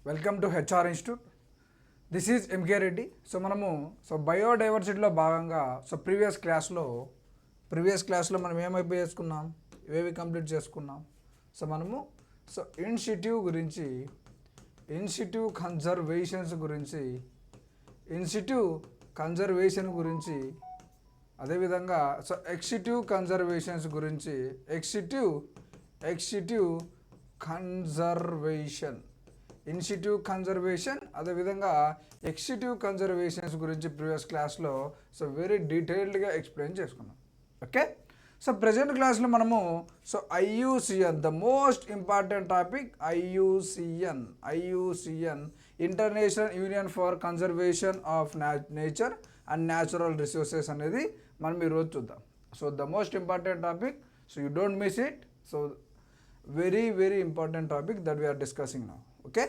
Welcome to HR institute. This is MK Reddy. మనము బయోడైవర్సిటీలో భాగంగా ప్రీవియస్ క్లాస్లో మనం ఏమైపోయి చేసుకున్నాం, ఇవేవి కంప్లీట్ చేసుకున్నాం. మనము ఇన్సిట్యూ గురించి, ఇన్సిట్యూ కన్జర్వేషన్ గురించి, అదేవిధంగా ఎక్సిట్యూ కన్జర్వేషన్స్ గురించి, ఇన్సిట్యూ కన్జర్వేషన్ అదేవిధంగా ఎక్సిట్యూ కన్జర్వేషన్స్ గురించి ప్రీవియస్ క్లాస్లో వెరీ డీటెయిల్డ్గా ఎక్స్ప్లెయిన్ చేసుకున్నాం. ఓకే, ప్రజెంట్ క్లాస్లో మనము IUCN, the most important topic IUCN International union for conservation of nature and natural resources అనేది మనం ఈరోజు చూద్దాం. The most important topic, you don't miss it. Very very important topic that we're discussing now. Okay,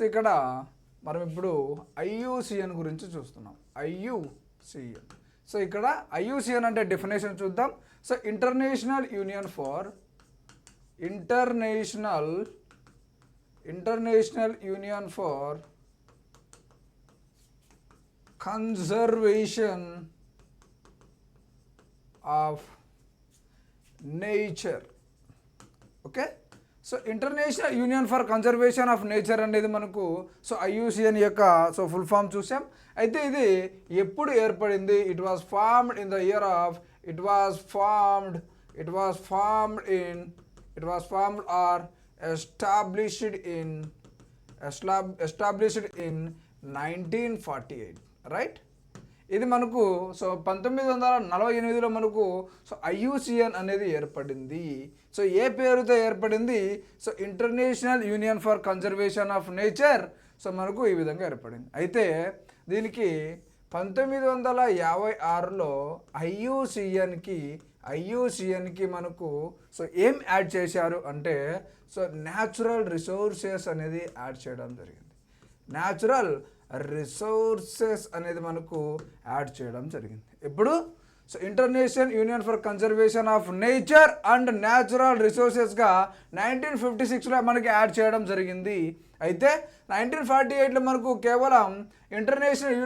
ఇక్కడ మనం ఇప్పుడు IUCN గురించి చూస్తున్నాం. IUCN, ఇక్కడ ఐయుసిఎన్ అంటే డెఫినేషన్ చూద్దాం. International union for conservation of nature. Okay, international union for conservation of nature అనేది మనకు ఐయుసిఎన్ యొక్క ఫుల్ ఫామ్ చూసాం. అయితే ఇది ఎప్పుడు ఏర్పడింది? It was formed in the year of established in 1948, right? ఇది మనకు 1948లో మనకు ఐయుసిఎన్ అనేది ఏర్పడింది. ఏ పేరుతో ఏర్పడింది? International union for conservation of nature. మనకు ఈ విధంగా ఏర్పడింది. అయితే దీనికి 1956లో ఐయుసిఎన్కి మనకు ఏం యాడ్ చేశారు అంటే న్యాచురల్ రిసోర్సెస్ అనేది యాడ్ చేయడం జరిగింది. న్యాచురల్ రిసోర్సెస్ అనేది మనకు యాడ్ చేయడం జరిగింది. ఇప్పుడు international union for conservation of nature and natural రిసోర్సెస్గా 1956లో మనకి యాడ్ చేయడం జరిగింది. అయితే 1948లో మనకు కేవలం international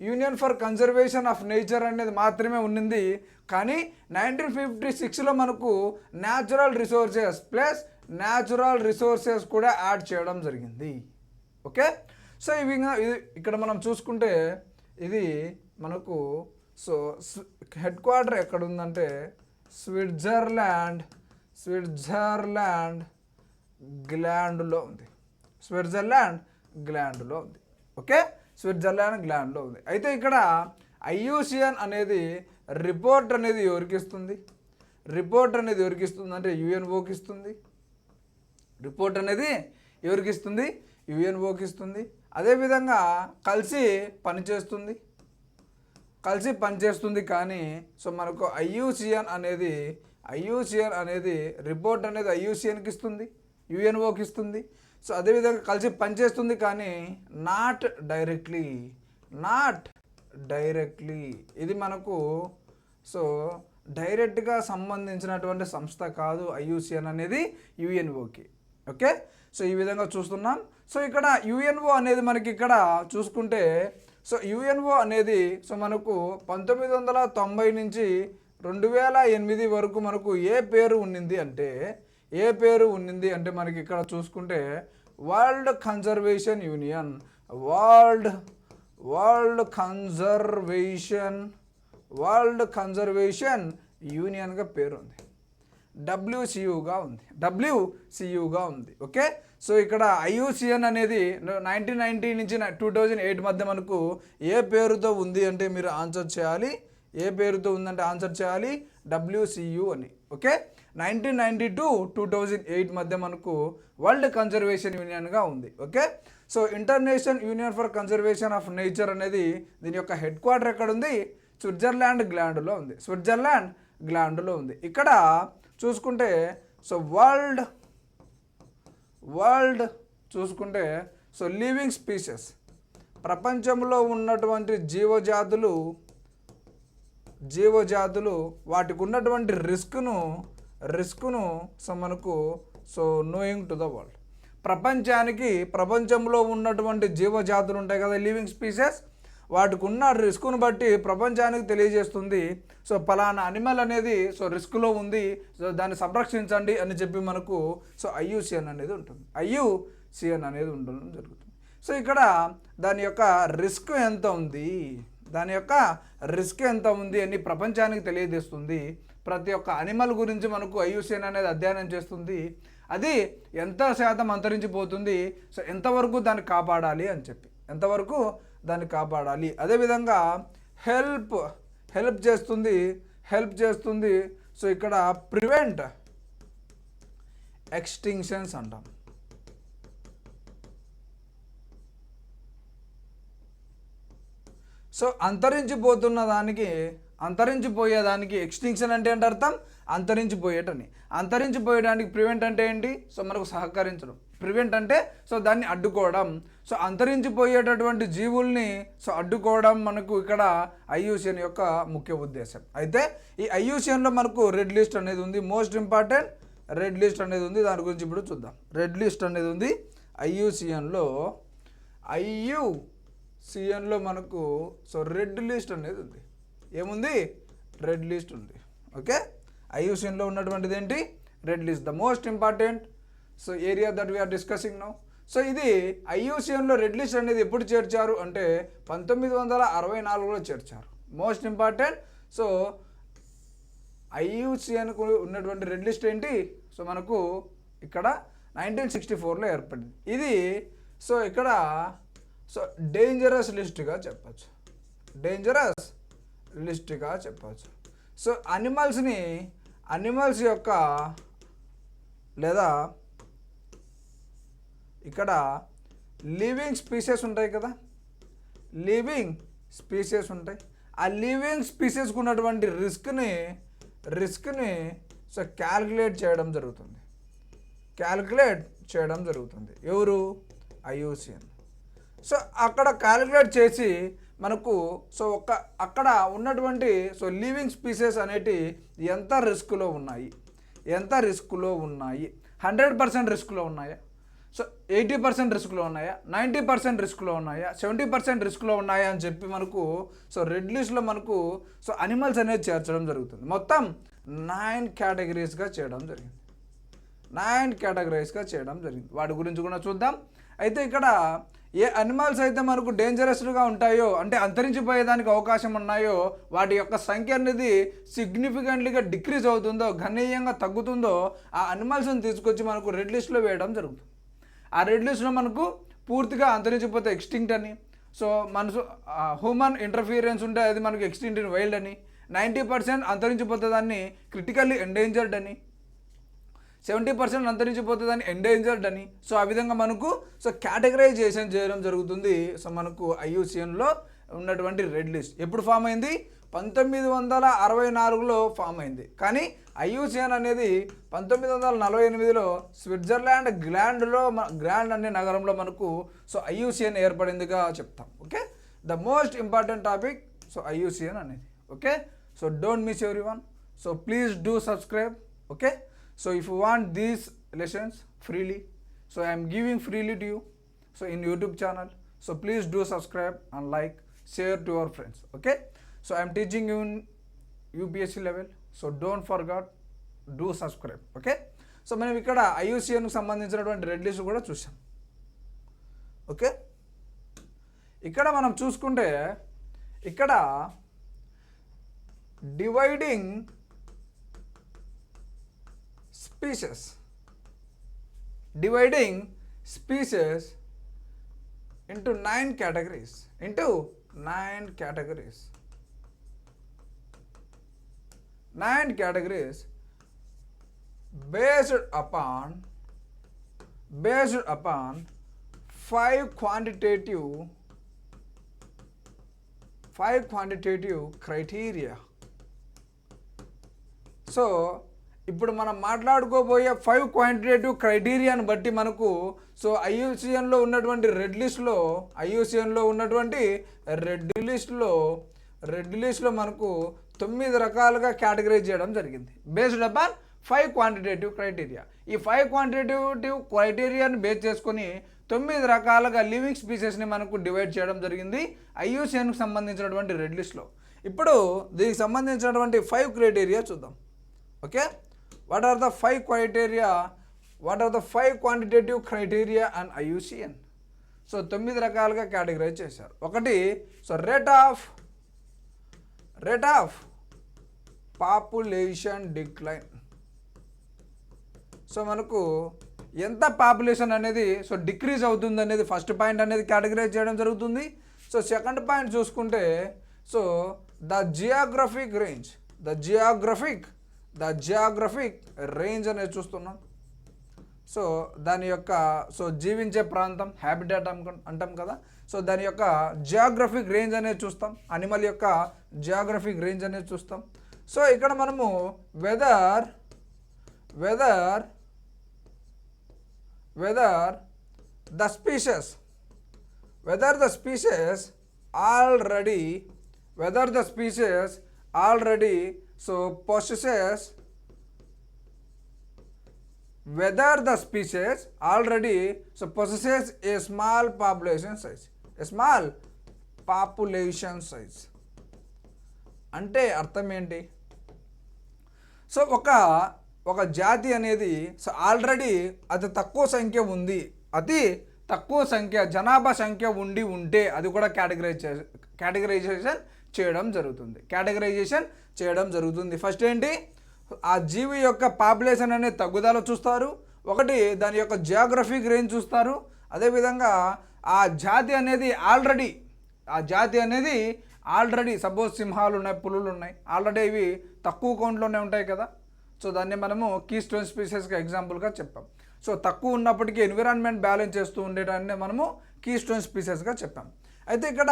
union for conservation of nature అనేది మాత్రమే ఉన్నింది. కానీ 1956లో మనకు న్యాచురల్ రిసోర్సెస్ కూడా యాడ్ చేయడం జరిగింది. ఓకే, ఇవి ఇక్కడ మనం చూసుకుంటే ఇది మనకు హెడ్ క్వార్టర్ ఎక్కడ ఉందంటే స్విట్జర్లాండ్ గ్లాండ్లో ఉంది. ఓకే, స్విట్జర్లాండ్ గ్లాండ్లో ఉంది. అయితే ఇక్కడ ఐయుసిఎన్ అనేది రిపోర్ట్ అనేది ఎవరికి ఇస్తుంది అంటే యుఎన్ఓకి ఇస్తుంది. రిపోర్ట్ అనేది ఎవరికి ఇస్తుంది? యుఎన్ఓకి ఇస్తుంది. అదేవిధంగా కలిసి పనిచేస్తుంది. కానీ మనకు ఐయుసిఎన్ అనేది రిపోర్ట్ అనేది ఐయుసిఎన్కి ఇస్తుంది, యుఎన్ఓకి ఇస్తుంది. అదేవిధంగా కలిసి పనిచేస్తుంది కానీ నాట్ డైరెక్ట్లీ. ఇది మనకు డైరెక్ట్గా సంబంధించినటువంటి సంస్థ కాదు ఐయుసిఎన్ అనేది యుఎన్ఓకి. ఓకే, ఈ విధంగా చూస్తున్నాం. ఇక్కడ యుఎన్ఓ అనేది మనకి ఇక్కడ చూసుకుంటే యుఎన్ఓ అనేది మనకు 1990 నుంచి 2008 వరకు మనకు ఏ పేరు ఉన్నింది అంటే మనకి ఇక్కడ చూసుకుంటే వరల్డ్ కన్జర్వేషన్ యూనియన్గా పేరు ఉంది. డబ్ల్యూసియుగా ఉంది. ఓకే, ఇక్కడ ఐయుసిఎన్ అనేది 1990 నుంచి 2008 మధ్య మనకు ఏ పేరుతో ఉంది అంటే మీరు ఆన్సర్ చేయాలి. ఏ పేరుతో ఉందంటే ఆన్సర్ చేయాలి డబ్ల్యూసియు అని. ఓకే, 1990 to 2008 మధ్య మనకు వరల్డ్ కన్జర్వేషన్ యూనియన్గా ఉంది. Okay, international union for conservation of nature అనేది దీని యొక్క హెడ్ క్వార్టర్ ఎక్కడ ఉంది? స్విట్జర్లాండ్ గ్లాండ్లో ఉంది. ఇక్కడ చూసుకుంటే వరల్డ్ చూసుకుంటే సో లివింగ్ స్పీసెస్, ప్రపంచంలో ఉన్నటువంటి జీవజాతులు వాటికి ఉన్నటువంటి రిస్క్ను సో మనకు so knowing to the world, ప్రపంచంలో ఉన్నటువంటి జీవజాతులు ఉంటాయి కదా లివింగ్ స్పీసెస్, వాటికి ఉన్న రిస్క్ను బట్టి ప్రపంచానికి తెలియజేస్తుంది. సో పలానా అనిమల్ అనేది సో రిస్క్లో ఉంది, సో దాన్ని సంరక్షించండి అని చెప్పి మనకు సో IUCN అనేది ఉంటుంది, IUCN అనేది ఉండడం జరుగుతుంది. సో ఇక్కడ దాని యొక్క రిస్క్ ఎంత ఉంది అని ప్రపంచానికి తెలియజేస్తుంది. ప్రతి ఒక్క అనిమల్ గురించి మనకు IUCN అనేది అధ్యయనం చేస్తుంది. అది ఎంత శాతం అంతరించిపోతుంది, సో ఎంతవరకు దాన్ని కాపాడాలి అని చెప్పి, అదేవిధంగా హెల్ప్ చేస్తుంది. సో ఇక్కడ ప్రివెంట్ ఎక్స్టింక్షన్స్ అంటాం. సో అంతరించిపోయేదానికి ఎక్స్టింక్షన్ అంటే ఏంటి అర్థం, అంతరించిపోయడానికి ప్రివెంట్ అంటే ఏంటి, సో మనకు సహకరించడం, ప్రివెంట్ అంటే సో దాన్ని అడ్డుకోవడం. సో అంతరించిపోయేటటువంటి జీవుల్ని సో అడ్డుకోవడం మనకు ఇక్కడ IUCN యొక్క ముఖ్య ఉద్దేశం. అయితే ఈ IUCNలో మనకు రెడ్ లిస్ట్ అనేది ఉంది, మోస్ట్ ఇంపార్టెంట్ రెడ్ లిస్ట్ అనేది ఉంది. దాని గురించి ఇప్పుడు చూద్దాం. రెడ్ లిస్ట్ అనేది ఉంది IUCNలో మనకు సో రెడ్ లిస్ట్ అనేది ఉంది. ఏముంది, రెడ్ లిస్ట్ ఉంది. ఓకే, IUCNలో ఉన్నటువంటిది ఏంటి, red list, the most important so area that we're discussing now. So ఇది IUCNలో రెడ్ లిస్ట్ అనేది ఎప్పుడు చేర్చారు అంటే 1964లో చేర్చారు. మోస్ట్ ఇంపార్టెంట్, సో IUCNకు ఉన్నటువంటి రెడ్ లిస్ట్ ఏంటి, సో మనకు ఇక్కడ 1964లో ఏర్పడింది. ఇది సో ఇక్కడ సో డేంజరస్ లిస్ట్గా చెప్పచ్చు. సో అనిమల్స్ యొక్క లేదా ఇక్కడ లివింగ్ స్పీసెస్ ఉంటాయి కదా, ఆ లివింగ్ స్పీసెస్కి ఉన్నటువంటి రిస్క్ని సో క్యాల్కులేట్ చేయడం జరుగుతుంది. ఎవరు, IUCN. సో అక్కడ క్యాలిక్యులేట్ చేసి మనకు సో అక్కడ ఉన్నటువంటి సో లివింగ్ స్పీసెస్ అనేటి ఎంత రిస్క్లో ఉన్నాయి, 100% రిస్క్లో ఉన్నాయా, సో 80% రిస్క్లో ఉన్నాయా, 90% రిస్క్లో ఉన్నాయా, 70% రిస్క్లో ఉన్నాయా అని చెప్పి మనకు సో రెడ్ లిస్ట్లో మనకు సో అనిమల్స్ అనేది చేర్చడం జరుగుతుంది. మొత్తం 9 కేటగిరీస్గా చేయడం జరిగింది. వాటి గురించి కూడా చూద్దాం. అయితే ఇక్కడ ఏ అనిమల్స్ అయితే మనకు డేంజరస్గా ఉంటాయో, అంటే అంతరించిపోయేదానికి అవకాశం ఉన్నాయో, వాటి యొక్క సంఖ్య అనేది సిగ్నిఫికెంట్లీగా డిక్రీజ్ అవుతుందో, గణనీయంగా తగ్గుతుందో, ఆ అనిమల్స్ని తీసుకొచ్చి మనకు రెడ్ లిస్ట్లో వేయడం జరుగుతుంది. ఆ రెడ్ లిస్ట్లో మనకు పూర్తిగా అంతరించిపోతే ఎక్స్టింక్ట్ అని, సో హ్యూమన్ ఇంటర్ఫీరెన్స్ ఉంటే అది మనకు ఎక్స్టింక్ట్ ఇన్ వైల్డ్ అని, 90% అంతరించిపోతుందాన్ని క్రిటికల్లీ ఎండేంజర్డ్ అని, 70% అంతరించిపోతుందని ఎండేంజర్డ్ అని. సో ఆ విధంగా మనకు సో కేటగరైజేషన్ చేయడం జరుగుతుంది. సో మనకు IUCNలో ఉన్నటువంటి రెడ్ లిస్ట్ ఎప్పుడు ఫామ్ అయింది, 1964లో ఫామ్ అయింది. కానీ IUCN అనేది 1948లో స్విట్జర్లాండ్ గ్రాండ్ అనే నగరంలో మనకు సో IUCN ఏర్పడిందిగా చెప్తాం. Okay, the most important topic so IUCN అనేది. Okay, so don't miss everyone. So please do subscribe. Okay, so if you want these lessons freely, so I am giving freely to you so in YouTube channel, so please do subscribe and like, share to your friends. Okay, so I am teaching you in UPSC level, so don't forget, do subscribe. Okay, so మనం ఇక్కడ IUCNకు సంబంధించినటువంటి red list కూడా చూసాం. Okay, ఇక్కడ మనం చూసుకుంటే ఇక్కడ dividing species into 9 categories, based upon 5 quantitative criteria. So ఇప్పుడు మనం మాట్లాడుకోబోయే 5 క్వాంటిటేటివ్ క్రైటీరియాని బట్టి మనకు సో ఐయుసిఎన్లో ఉన్నటువంటి రెడ్ లిస్ట్లో మనకు 9 రకాలుగా కేటగరైజ్ చేయడం జరిగింది బేస్డ్ అపాన్ 5 క్వాంటిటేటివ్ క్రైటీరియా. ఈ 5 క్వాంటిటేటివ్ క్రైటీరియాని బేస్ చేసుకొని 9 రకాలుగా లివింగ్ స్పీసెస్ని మనకు డివైడ్ చేయడం జరిగింది ఐయుసిఎన్కి సంబంధించినటువంటి రెడ్ లిస్ట్లో. ఇప్పుడు దీనికి సంబంధించినటువంటి 5 క్రైటీరియా చూద్దాం. Okay, what are the 5 quantitative criteria and IUCN? So 9 రకాలుగా కేటగరైజ్ చేశారు. ఒకటి, so rate of population decline. So మనకు ఎంత పాపులేషన్ అనేది సో డిక్రీజ్ అవుతుంది అనేది ఫస్ట్ పాయింట్ అనేది కేటగరైజ్ చేయడం జరుగుతుంది. సో సెకండ్ పాయింట్ చూసుకుంటే సో ద జియోగ్రఫిక్ రేంజ్ అనేది చూస్తున్నాం. సో దాని యొక్క సో జీవించే ప్రాంతం హ్యాబిటాట్ అంటాం కదా. సో దాని యొక్క జియోగ్రఫిక్ రేంజ్ అనేది చూస్తాం, అనిమల్ యొక్క జియోగ్రఫిక్ రేంజ్ అనేది చూస్తాం. సో ఇక్కడ మనము weather the species already so possesses a small population size. అంటే అర్థం ఏంటి? సో ఒక జాతి అనేది సో ఆల్రెడీ అతి తక్కువ జనాభా సంఖ్య ఉంటే అది కూడా కేటగరైజేషన్ చేయడం జరుగుతుంది. ఫస్ట్ ఏంటి, ఆ జీవి యొక్క పాపులేషన్ అనేది తగ్గుదల చూస్తారు. ఒకటి, దాని యొక్క జియోగ్రఫిక్ రేంజ్ చూస్తారు. అదేవిధంగా ఆ జాతి అనేది ఆల్రెడీ సపోజ్ సింహాలు ఉన్నాయి, పులులు ఉన్నాయి, ఆల్రెడీ ఇవి తక్కువ కౌంట్లోనే ఉంటాయి కదా. సో దాన్ని మనము కీస్టోన్ స్పీసెస్గా ఎగ్జాంపుల్గా చెప్పాం. సో తక్కువ ఉన్నప్పటికీ ఎన్విరాన్మెంట్ బ్యాలెన్స్ చేస్తూ ఉండేటాన్ని మనము కీస్టోన్ స్పీసెస్గా చెప్పాం. అయితే ఇక్కడ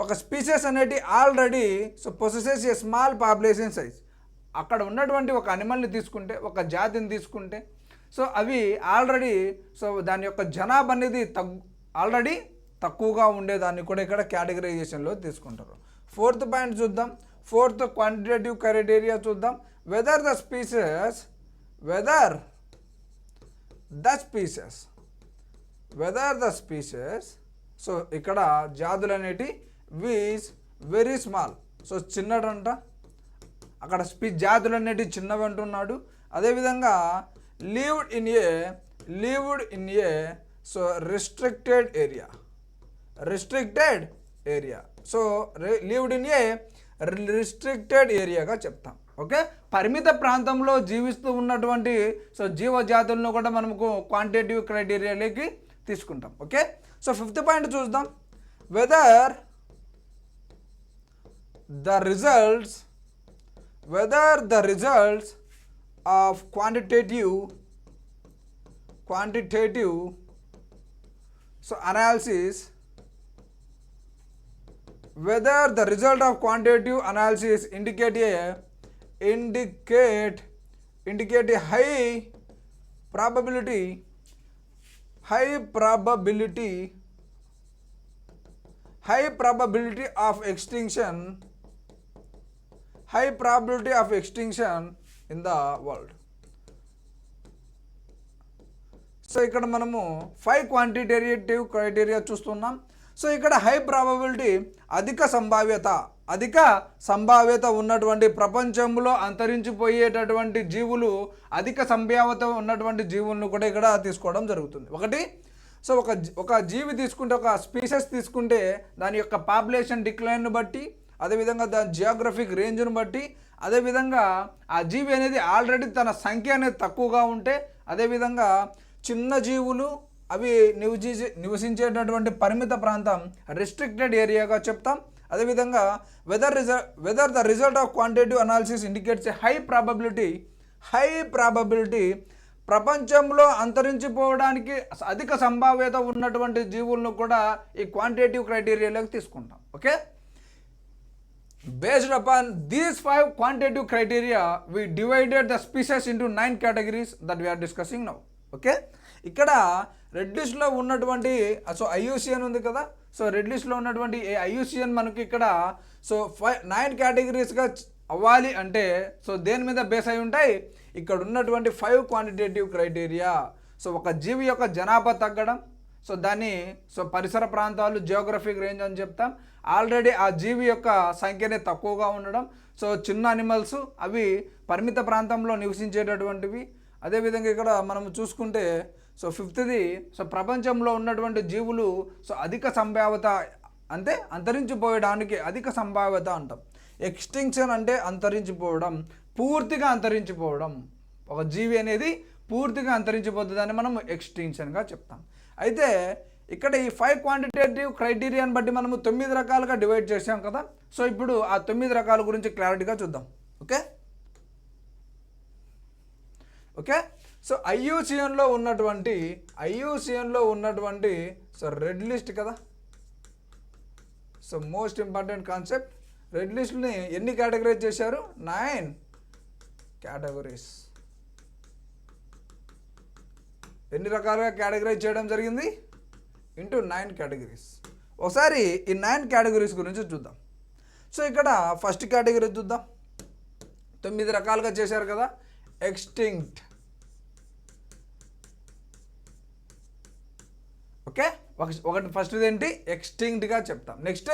ఒక స్పీసెస్ అనేది already so possesses a small population size. అక్కడ ఉన్నటువంటి ఒక అనిమల్ని తీసుకుంటే, ఒక జాతిని తీసుకుంటే సో అవి ఆల్రెడీ సో దాని యొక్క జనాభా అనేది ఆల్రెడీ తక్కువగా ఉండేదాన్ని కూడా ఇక్కడ కేటగరైజేషన్లో తీసుకుంటారు. ఫోర్త్ పాయింట్ చూద్దాం. ఫోర్త్ క్వాంటిటేటివ్ క్రైటీరియా చూద్దాం. whether the species సో ఇక్కడ జాతులు అనేటి వీస్ వెరీ స్మాల్, సో చిన్నడంట, అక్కడ జాతులు అనేటి చిన్నవి అంటున్నాడు. అదేవిధంగా lived in a so restricted area. So lived in a restricted ఏరియాగా చెప్తాం. ఓకే, పరిమిత ప్రాంతంలో జీవిస్తూ ఉన్నటువంటి సో జీవజాతులను కూడా మనకు క్వాంటిటేటివ్ క్రైటీరియాలోకి తీసుకుంటాం. ఓకే, సో ఫిఫ్త్ పాయింట్ చూద్దాం. Whether the results of quantitative so analysis whether the result of quantitative analysis indicate a high probability of extinction in the world. So ఇక్కడ మనము 5 క్వాంటిటేటివ్ క్రైటీరియా చూస్తున్నాం. So ఇక్కడ high probability అధిక సంభావ్యత ఉన్నటువంటి ప్రపంచంలో అంతరించిపోయేటటువంటి జీవులు, అధిక సంభావ్యత ఉన్నటువంటి జీవులను కూడా ఇక్కడ తీసుకోవడం జరుగుతుంది. ఒకటి, సో ఒక జీవి తీసుకుంటే, ఒక స్పీసెస్ తీసుకుంటే దాని యొక్క పాపులేషన్ డిక్లైన్ను బట్టి, అదేవిధంగా దాని జియోగ్రఫిక్ రేంజ్ను బట్టి, అదేవిధంగా ఆ జీవి అనేది ఆల్రెడీ తన సంఖ్య అనేది తక్కువగా ఉంటే, అదేవిధంగా చిన్న జీవులు అవి నివసించేటటువంటి పరిమిత ప్రాంతం రిస్ట్రిక్టెడ్ ఏరియాగా చెప్తాం. అదేవిధంగా whether the result of quantitative analysis indicates a high probability ప్రపంచంలో అంతరించిపోవడానికి అధిక సంభావ్యత ఉన్నటువంటి జీవులను కూడా ఈ క్వాంటిటేటివ్ క్రైటీరియాలోకి తీసుకుంటాం. Okay, Based upon these 5 quantitative criteria, we divided the species into 9 categories that we are discussing now. Okay? ఇక్కడ రెడ్ లిస్ట్లో ఉన్నటువంటి సో ఐయూసిఎన్ ఉంది కదా, సో రెడ్ లిస్ట్లో ఉన్నటువంటి ఐయూసిఎన్ మనకి ఇక్కడ సో 9 కేటగిరీస్గా అవ్వాలి అంటే సో దేని మీద బేస్ అయి ఉంటాయి, ఇక్కడ ఉన్నటువంటి 5 క్వాంటిటేటివ్ క్రైటీరియా. సో ఒక జీవి యొక్క జనాభా తగ్గడం, సో దాన్ని సో పరిసర ప్రాంతాలు జియోగ్రఫిక్ రేంజ్ అని చెప్తాం. ఆల్రెడీ ఆ జీవి యొక్క సంఖ్యనే తక్కువగా ఉండడం, సో చిన్న అనిమల్స్ అవి పరిమిత ప్రాంతంలో నివసించేటటువంటివి. అదేవిధంగా ఇక్కడ మనం చూసుకుంటే సో 5th సో ప్రపంచంలో ఉన్నటువంటి జీవులు సో అధిక సంభావ్యత అంటే అంతరించిపోయడానికి అధిక సంభావ్యత అంటాం. ఎక్స్టింక్షన్ అంటే అంతరించిపోవడం, పూర్తిగా అంతరించిపోవడం. ఒక జీవి అనేది పూర్తిగా అంతరించిపోతుందని మనం ఎక్స్టింక్షన్గా చెప్తాం. అయితే ఇక్కడ ఈ 5 క్వాంటిటేటివ్ క్రైటీరియాని బట్టి మనము 9 రకాలుగా డివైడ్ చేసాం కదా. సో ఇప్పుడు ఆ 9 రకాల గురించి క్లారిటీగా చూద్దాం. ఓకే ఓకే సో ఐయూసిఎన్లో ఉన్నటువంటి సో రెడ్ లిస్ట్ కదా. So most important concept, red లిస్ట్ని ఎన్ని కేటగరైజ్ చేశారు, 9 కేటగిరీస్. ఎన్ని రకాలుగా కేటగరైజ్ చేయడం జరిగింది, ఇంటూ 9 కేటగిరీస్. ఒకసారి ఈ 9 కేటగిరీస్ గురించి చూద్దాం. సో ఇక్కడ ఫస్ట్ కేటగిరీ చూద్దాం. 9 రకాలుగా చేశారు కదా. ఎక్స్టింక్ట్, ఓకే ఒకటి ఫస్ట్ది ఏంటి, ఎక్స్టింక్ట్గా చెప్తాం. Next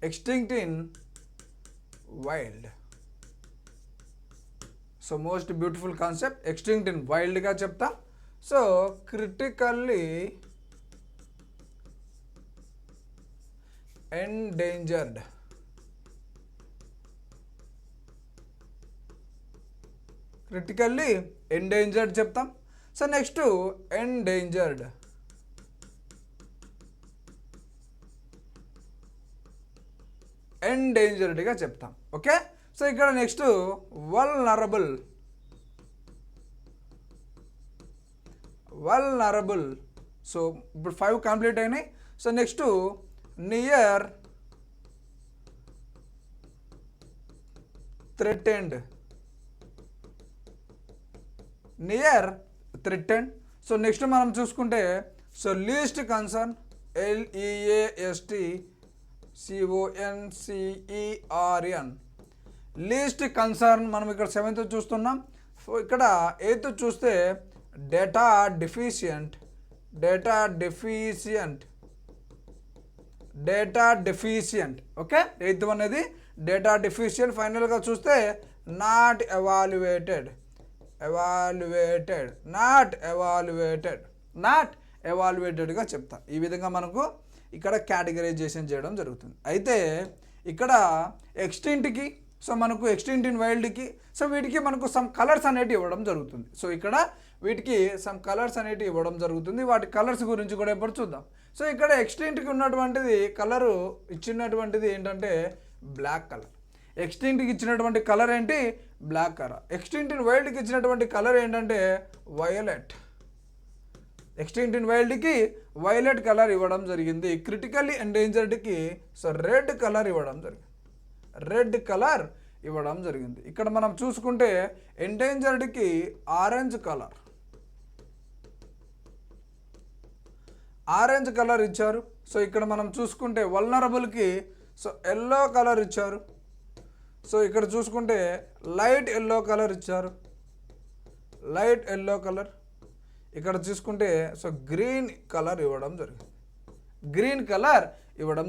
extinct in wild. So most beautiful concept, extinct in వైల్డ్గా చెప్తాం. So critically endangered, critically endangered చెప్తాం. సో నెక్స్ట్ ఎండేంజర్డ్గా చెప్తాం. ఓకే సో ఇక్కడ నెక్స్ట్ వల్నరబుల్. సో ఇప్పుడు 5 కంప్లీట్ అయినాయి. So next near threatened. So next మనం చూసుకుంటే so least concern, LEASTCONCERN, least concern. మనం ఇక్కడ 7th చూస్తున్నాం. సో ఇక్కడ 8th చూస్తే డేటా డెఫిషియంట్. ఓకే 8th అనేది డేటా డెఫిషియంట్. ఫైనల్గా చూస్తే నాట్ ఎవాల్యుయేటెడ్గా చెప్తా. ఈ విధంగా మనకు ఇక్కడ కేటగరైజేషన్ చేయడం జరుగుతుంది. అయితే ఇక్కడ ఎక్స్టింక్ట్కి సో మనకు ఎక్స్టింక్ట్ ఇన్ వైల్డ్కి సో వీటికి మనకు సమ్ కలర్స్ అనేటివి ఇవ్వడం జరుగుతుంది. సో ఇక్కడ వీటికి సమ్ కలర్స్ అనేటివి ఇవ్వడం జరుగుతుంది. వాటి కలర్స్ గురించి కూడా ఎప్పుడు చూద్దాం. సో ఇక్కడ ఎక్స్టింక్ట్కి ఉన్నటువంటిది కలరు ఇచ్చినటువంటిది ఏంటంటే బ్లాక్ కలర్. ఎక్స్టింక్ట్కి ఇచ్చినటువంటి కలర్ ఏంటి, బ్లాక్ కలర్. ఎక్స్టింక్ట్ ఇన్ వైల్డ్కి ఇచ్చినటువంటి కలర్ ఏంటంటే వైలెట్. ఎక్స్టింక్ట్ ఇన్ వైల్డ్కి వైలెట్ కలర్ ఇవ్వడం జరిగింది. క్రిటికల్లీ ఎండేంజర్డ్కి సో రెడ్ కలర్ ఇవ్వడం జరిగింది. ఇక్కడ మనం చూసుకుంటే ఎండేంజర్డ్కి ఆరెంజ్ కలర్ ఇచ్చారు. సో ఇక్కడ మనం చూసుకుంటే వల్నరబుల్కి సో ఎల్లో కలర్ ఇచ్చారు. సో ఇక్కడ చూసుకుంటే లైట్ ఎల్లో కలర్ ఇచ్చారు. ఇక్కడ చూసుకుంటే సో గ్రీన్ కలర్ ఇవ్వడం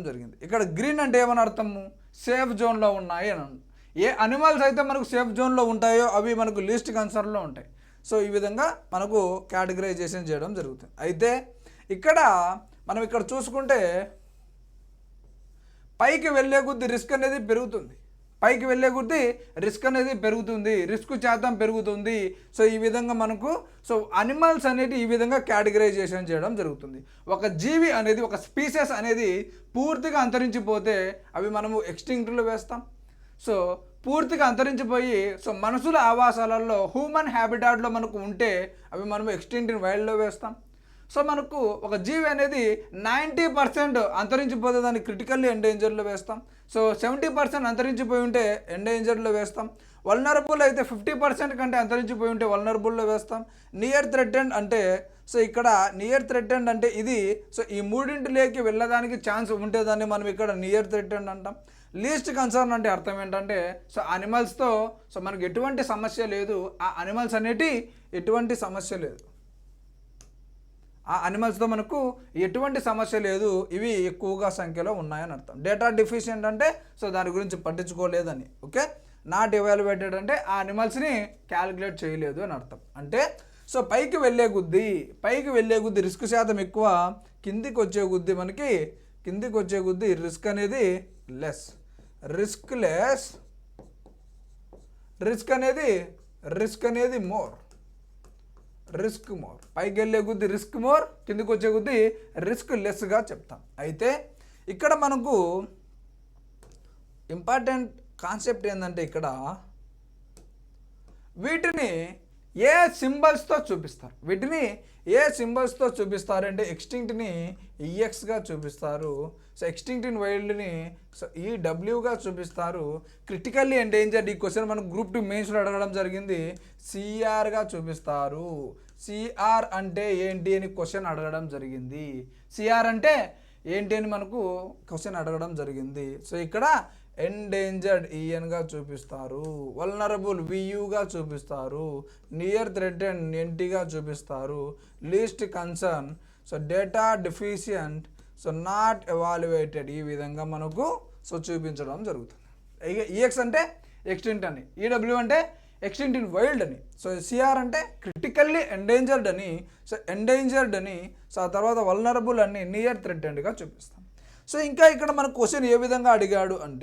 జరిగింది. ఇక్కడ గ్రీన్ అంటే ఏమని అర్థము, సేఫ్ జోన్లో ఉన్నాయి అని. ఏ అనిమల్స్ అయితే మనకు సేఫ్ జోన్లో ఉంటాయో అవి మనకు లీస్ట్ కన్సర్న్లో ఉంటాయి. సో ఈ విధంగా మనకు కేటగరైజేషన్ చేయడం జరుగుతుంది. అయితే ఇక్కడ మనం ఇక్కడ చూసుకుంటే పైకి వెళ్ళే కొద్దీ రిస్క్ అనేది పెరుగుతుంది. రిస్క్ శాతం పెరుగుతుంది. సో ఈ విధంగా మనకు సో అనిమల్స్ అనేది ఈ విధంగా కేటగరైజేషన్ చేయడం జరుగుతుంది. ఒక జీవి అనేది, ఒక స్పీసెస్ అనేది పూర్తిగా అంతరించిపోతే అవి మనము ఎక్స్టింక్ట్లో వేస్తాం. సో పూర్తిగా అంతరించిపోయి సో మనుషుల ఆవాసాలలో హ్యూమన్ హ్యాబిటాట్లో మనకు ఉంటే అవి మనము ఎక్స్టింక్ట్ ఇన్ వైల్డ్లో వేస్తాం. సో మనకు ఒక జీవి అనేది 90% అంతరించిపోతే దాన్ని క్రిటికల్లీ ఎండేంజర్లో వేస్తాం. సో 70% అంతరించిపోయి ఉంటే ఎండేంజర్లో వేస్తాం. వల్నరబుల్ అయితే 50% కంటే అంతరించిపోయి ఉంటే వల్నరబుల్లో వేస్తాం. నియర్ థ్రెటెండ్ అంటే సో ఇక్కడ నియర్ థ్రెటెండ్ అంటే ఇది సో ఈ మూడింటిలోకి వెళ్ళడానికి ఛాన్స్ ఉంటే దాన్ని మనం ఇక్కడ నియర్ థ్రెటెండ్ అంటాం. లీస్ట్ కన్సర్న్ అంటే అర్థం ఏంటంటే సో అనిమల్స్తో సో మనకు ఎటువంటి సమస్య లేదు, ఆ అనిమల్స్ అనేటి ఎటువంటి సమస్య లేదు, ఆ అనిమల్స్తో మనకు ఎటువంటి సమస్య లేదు, ఇవి ఎక్కువగా సంఖ్యలో ఉన్నాయని అర్థం. డేటా డెఫిషియెంట్ అంటే సో దాని గురించి పట్టించుకోలేదని. ఓకే, నాట్ ఎవాల్యుయేటెడ్ అంటే ఆ అనిమల్స్ని క్యాలిక్యులేట్ చేయలేదు అని అర్థం. అంటే సో పైకి వెళ్ళే కొద్దీ రిస్క్ శాతం ఎక్కువ, కిందికి వచ్చే కొద్దీ రిస్క్ అనేది లెస్. రిస్క్ అనేది మోర్. పైకి వెళ్ళే కొద్దీ రిస్క్ మోర్, కిందికి వచ్చే కొద్దీ రిస్క్ లెస్గా చెప్తాం. అయితే ఇక్కడ మనకు ఇంపార్టెంట్ కాన్సెప్ట్ ఏంటంటే ఇక్కడ వీటిని ఏ సింబల్స్తో చూపిస్తారు అంటే ఎక్స్టింక్ట్ని ఈఎక్స్గా చూపిస్తారు. సో ఎక్స్టింక్ట్ ఇన్ వైల్డ్ని సో ఈడబ్ల్యూగా చూపిస్తారు. క్రిటికల్లీ ఎండేంజర్డ్ ఈ క్వశ్చన్ మనకు గ్రూప్ 2 మెయిన్స్లో అడగడం జరిగింది, సిఆర్గా చూపిస్తారు. సిఆర్ అంటే ఏంటి అని క్వశ్చన్ అడగడం జరిగింది. సిఆర్ అంటే ఏంటి అని మనకు క్వశ్చన్ అడగడం జరిగింది. సో ఇక్కడ ఎండేంజర్డ్ ఈఎన్గా చూపిస్తారు, వల్నరబుల్ వియుగా చూపిస్తారు, నియర్ థ్రెటెండ్ ఎన్టీగా చూపిస్తారు, least concern so data deficient so not evaluated ఈ విధంగా మనకు సో చూపించడం జరుగుతుంది. ఈఎక్స్ అంటే ఎక్స్టింక్ట్ అని, ఈడబ్ల్యూ అంటే ఎక్స్టింక్ట్ ఇన్ వైల్డ్ అని, సో సిఆర్ అంటే క్రిటికల్లీ ఎండేంజర్డ్ అని, సో ఆ తర్వాత వల్నరబుల్ అని, నియర్ థ్రెటెండ్గా చూపిస్తాం. సో ఇంకా ఇక్కడ మనకు క్వశ్చన్ ఏ విధంగా అడిగాడు అంటే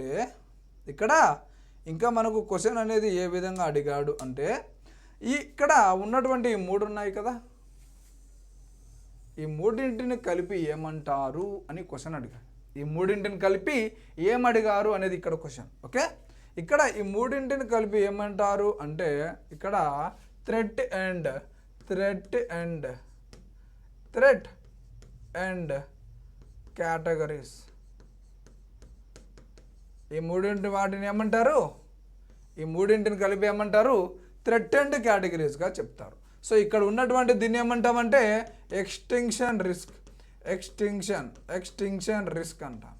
ఇక్కడ ఉన్నటువంటి 3 ఉన్నాయి కదా, ఈ మూడింటిని కలిపి ఏమంటారు అని క్వశ్చన్ అడిగాడు. ఈ మూడింటిని కలిపి ఏమడిగారు అనేది ఇక్కడ క్వశ్చన్. ఓకే, ఇక్కడ ఈ మూడింటిని కలిపి ఏమంటారు అంటే ఇక్కడ థ్రెట్ అండ్ కేటగిరీస్, ఈ మూడింటిని కలిపి ఏమంటారు థ్రెట్ అండ్ కేటగిరీస్గా చెప్తారు. సో ఇక్కడ ఉన్నటువంటి దీన్ని ఏమంటామంటే ఎక్స్టింక్షన్ రిస్క్ అంటాం.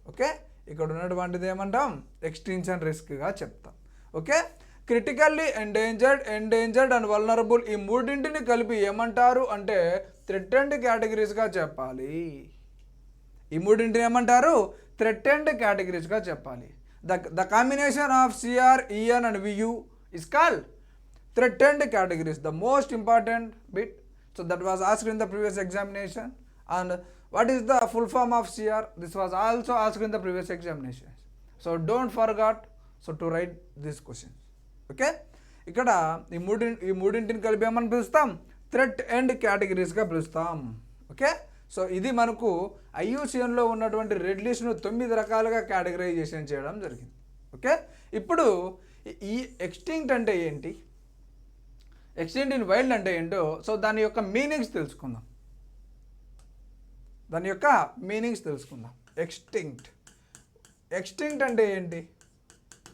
ఓకే, ఇక్కడ ఉన్నటువంటిది ఏమంటాం ఎక్స్టింక్షన్ రిస్క్గా చెప్తాం. Okay, critically endangered and vulnerable ఈ మూడింటిని కలిపి ఏమంటారు అంటే థ్రెట్ అండ్ కేటగిరీస్గా చెప్పాలి. ఈ మూడింటిని ఏమంటారు థ్రెట్ అండ్ కేటగిరీస్గా చెప్పాలి. The combination of CR, EN and VU is called threatened categories, the most important bit. So that was asked in the previous examination. And what is the full form of CR? This was also asked in the previous examination. So don't forget to write these questions. Okay, ఇక్కడ ఈ మూడింటిని కలిపి ఏమని పిలుస్తాం threat and కేటగిరీస్గా పిలుస్తాం. Okay, so ఇది మనకు IUCNలో ఉన్నటువంటి రెడ్ లిస్ట్ను 9 రకాలుగా కేటగరైజేషన్ చేయడం జరిగింది. ఓకే, ఇప్పుడు ఈ ఎక్స్టింక్ట్ అంటే ఏంటి, ఎక్స్టింక్ట్ ఇన్ వైల్డ్ అంటే ఏంటో సో దాని యొక్క మీనింగ్స్ తెలుసుకుందాం. ఎక్స్టింక్ట్ అంటే ఏంటి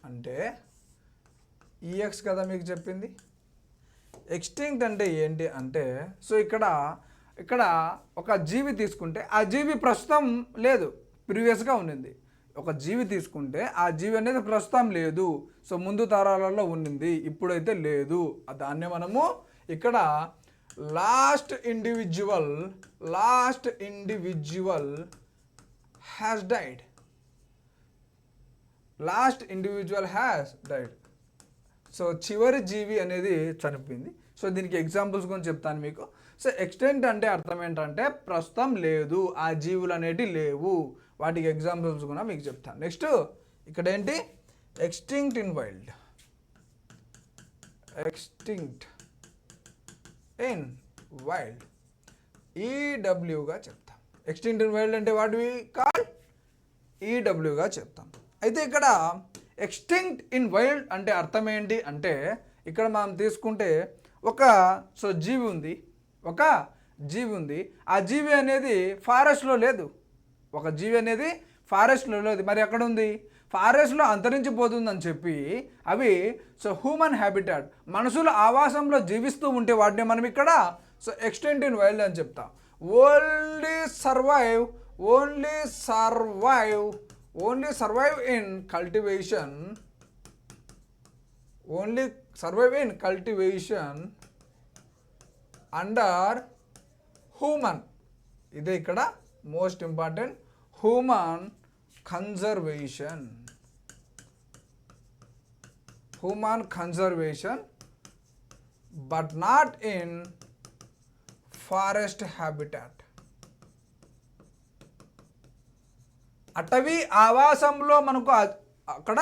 అంటే ఈఎక్స్ కదా మీకు చెప్పింది. ఎక్స్టింక్ట్ అంటే ఏంటి అంటే సో ఇక్కడ ఒక జీవి తీసుకుంటే ఆ జీవి ప్రస్తుతం లేదు, ప్రీవియస్గా ఉన్నింది. ఒక జీవి తీసుకుంటే ఆ జీవి అనేది ప్రస్తుతం లేదు, సో ముందు తరాలలో ఉన్నింది, ఇప్పుడైతే లేదు. దాన్నే మనము ఇక్కడ last individual has died. So చివరి జీవి అనేది చనిపోయింది. సో దీనికి ఎగ్జాంపుల్స్ గురించి చెప్తాను మీకు. సో ఎక్స్టెంట్ అంటే అర్థం ఏంటంటే ప్రస్తుతం లేదు, ఆ జీవులు అనేవి లేవు, వాటికి ఎగ్జాంపుల్స్ కూడా మీకు చెప్తాను. నెక్స్ట్ ఇక్కడ ఏంటి ఎక్స్టింక్ట్ ఇన్ వైల్డ్ ఈడబ్ల్యూగా చెప్తాం. ఎక్స్టింక్ట్ ఇన్ వైల్డ్ అంటే వాట్ వి కాల్ ఈడబ్ల్యూగా చెప్తాం. అయితే ఇక్కడ ఎక్స్టింక్ట్ ఇన్ వైల్డ్ అంటే అర్థం ఏంటి అంటే ఇక్కడ మనం తీసుకుంటే ఒక జీవి ఉంది, ఒక జీవి ఉంది. ఆ జీవి అనేది ఫారెస్ట్లో లేదు. ఒక జీవి అనేది ఫారెస్ట్లో లేదు, మరి ఎక్కడ ఉంది? ఫారెస్ట్లో అంతరించిపోతుందని చెప్పి అవి హ్యూమన్ హ్యాబిటాట్, మనుషుల ఆవాసంలో జీవిస్తూ ఉంటే వాటిని మనం ఇక్కడ ఎక్స్టెంట్ ఇన్ వైల్డ్ అని చెప్తాం. Only survive in cultivation, under human, ఇదే ఇక్కడ most important, human conservation, but not in forest habitat. అటవీ ఆవాసంలో మనకు అక్కడ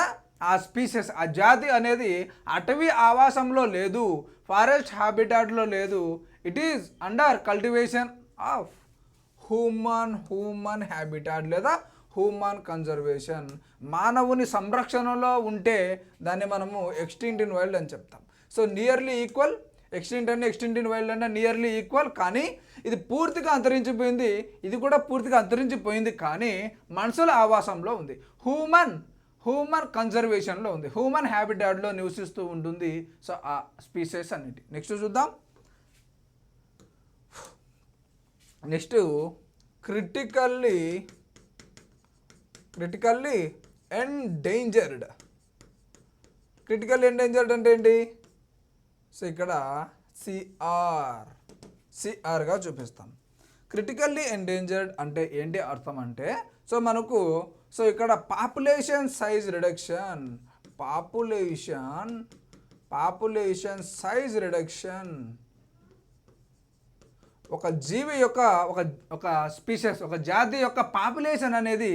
ఆ స్పీసెస్, ఆ జాతి అనేది అటవీ ఆవాసంలో లేదు, ఫారెస్ట్ హ్యాబిటాట్లో లేదు. It is under cultivation of human habitat లేదా హ్యూమన్ కన్జర్వేషన్. మానవుని సంరక్షణలో ఉంటే దాన్ని మనము ఎక్స్టింక్ట్ ఇన్ వైల్డ్ అని చెప్తాం. So nearly equal, extinct in wild అంటే నియర్లీ ఈక్వల్, కానీ ఇది పూర్తిగా అంతరించిపోయింది, ఇది కూడా పూర్తిగా అంతరించిపోయింది, కానీ మనుషుల ఆవాసంలో ఉంది, హ్యూమన్ కన్జర్వేషన్లో ఉంది, హ్యూమన్ హ్యాబిటాట్లో నివసిస్తూ ఉంటుంది. సో ఆ స్పీసెస్ అన్నిటి. నెక్స్ట్ చూద్దాం. Next critically endangered. Critically endangered అంటే ఏంటి? సో ఇక్కడ సిఆర్గా చూపిస్తాం. క్రిటికల్లీ ఎండేంజర్డ్ అంటే ఏంటి అర్థం అంటే, సో మనకు ఇక్కడ population size reduction, population size reduction, ఒక జీవి యొక్క ఒక స్పీషెస్, ఒక జాతి యొక్క పాపులేషన్ అనేది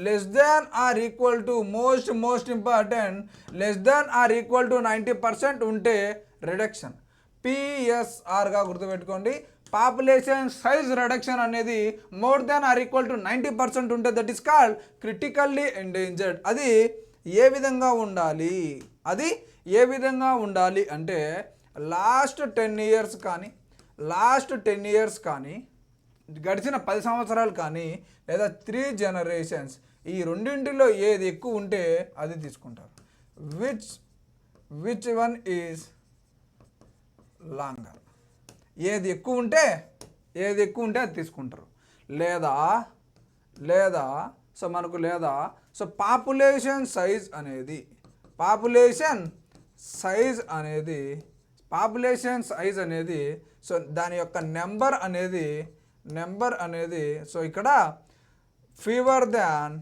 less than or equal to most important, less than or equal to 90% ఉంటే రిడక్షన్, పిఎస్ఆర్గా గుర్తుపెట్టుకోండి. పాపులేషన్ సైజ్ రిడక్షన్ అనేది more than or equal to 90% ఉంటే that is called critically endangered. అది ఏ విధంగా ఉండాలి అంటే లాస్ట్ 10 ఇయర్స్ కానీ గడిచిన 10 సంవత్సరాలు కానీ లేదా 3 జనరేషన్స్, ఈ రెండింటిలో ఏది ఎక్కువ ఉంటే అది తీసుకుంటారు. విచ్ వన్ ఈజ్ లాంగర్, ఏది ఎక్కువ ఉంటే అది తీసుకుంటారు. లేదా పాపులేషన్ సైజ్ అనేది దాని యొక్క నెంబర్ అనేది ఇక్కడ ఫీవర్ దాన్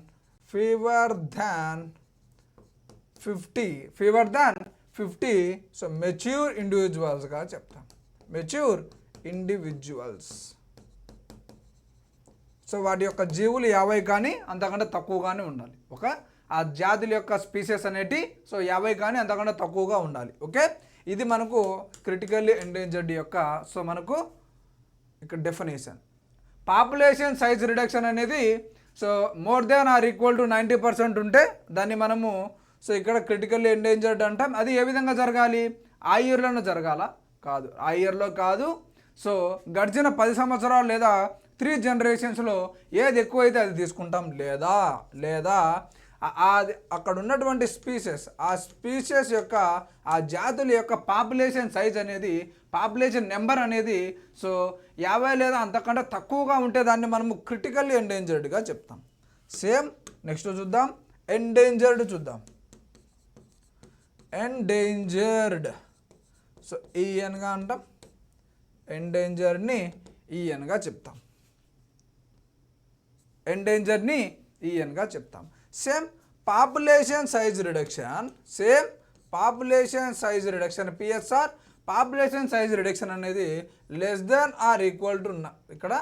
50 మెచ్యూర్ ఇండివిజువల్స్గా చెప్తాం. Mature individuals. వాటి యొక్క జీవులు 50 కానీ అంతకంటే తక్కువగానే ఉండాలి. ఆ జాతుల యొక్క స్పీసెస్ అనేటి 50 కానీ అంతకంటే తక్కువగా ఉండాలి. ఓకే, ఇది మనకు క్రిటికల్లీ ఎండేంజర్డ్ యొక్క మనకు ఇక్కడ డెఫినేషన్. పాపులేషన్ సైజ్ రిడక్షన్ అనేది more than or equal to 90% ఉంటే దాన్ని మనము ఇక్కడ క్రిటికల్లీ ఎండేంజర్డ్ అంటాం. అది ఏ విధంగా జరగాలి? ఆ ఇయర్లోనే జరగాల? కాదు, ఆ ఇయర్లో కాదు. గడిచిన 10 సంవత్సరాలు లేదా 3 జనరేషన్స్లో ఏది ఎక్కువైతే అది తీసుకుంటాం. లేదా అక్కడ ఉన్నటువంటి ఆ స్పీసెస్ యొక్క ఆ జాతుల యొక్క పాపులేషన్ సైజ్ అనేది, పాపులేషన్ నెంబర్ అనేది 50 లేదా అంతకంటే తక్కువగా ఉంటే దాన్ని మనము క్రిటికల్లీ ఎండేంజర్డ్గా చెప్తాం. సేమ్ నెక్స్ట్ చూద్దాం. ఎండేంజర్డ్ చూద్దాం. ఎండేంజర్డ్ ఈఎన్గా అంటాం, ఎండేంజర్డ్ని ఈఎన్గా చెప్తాం. Same population size reduction PSR. Population size reduction అనేది less than or equal to, ఇక్కడ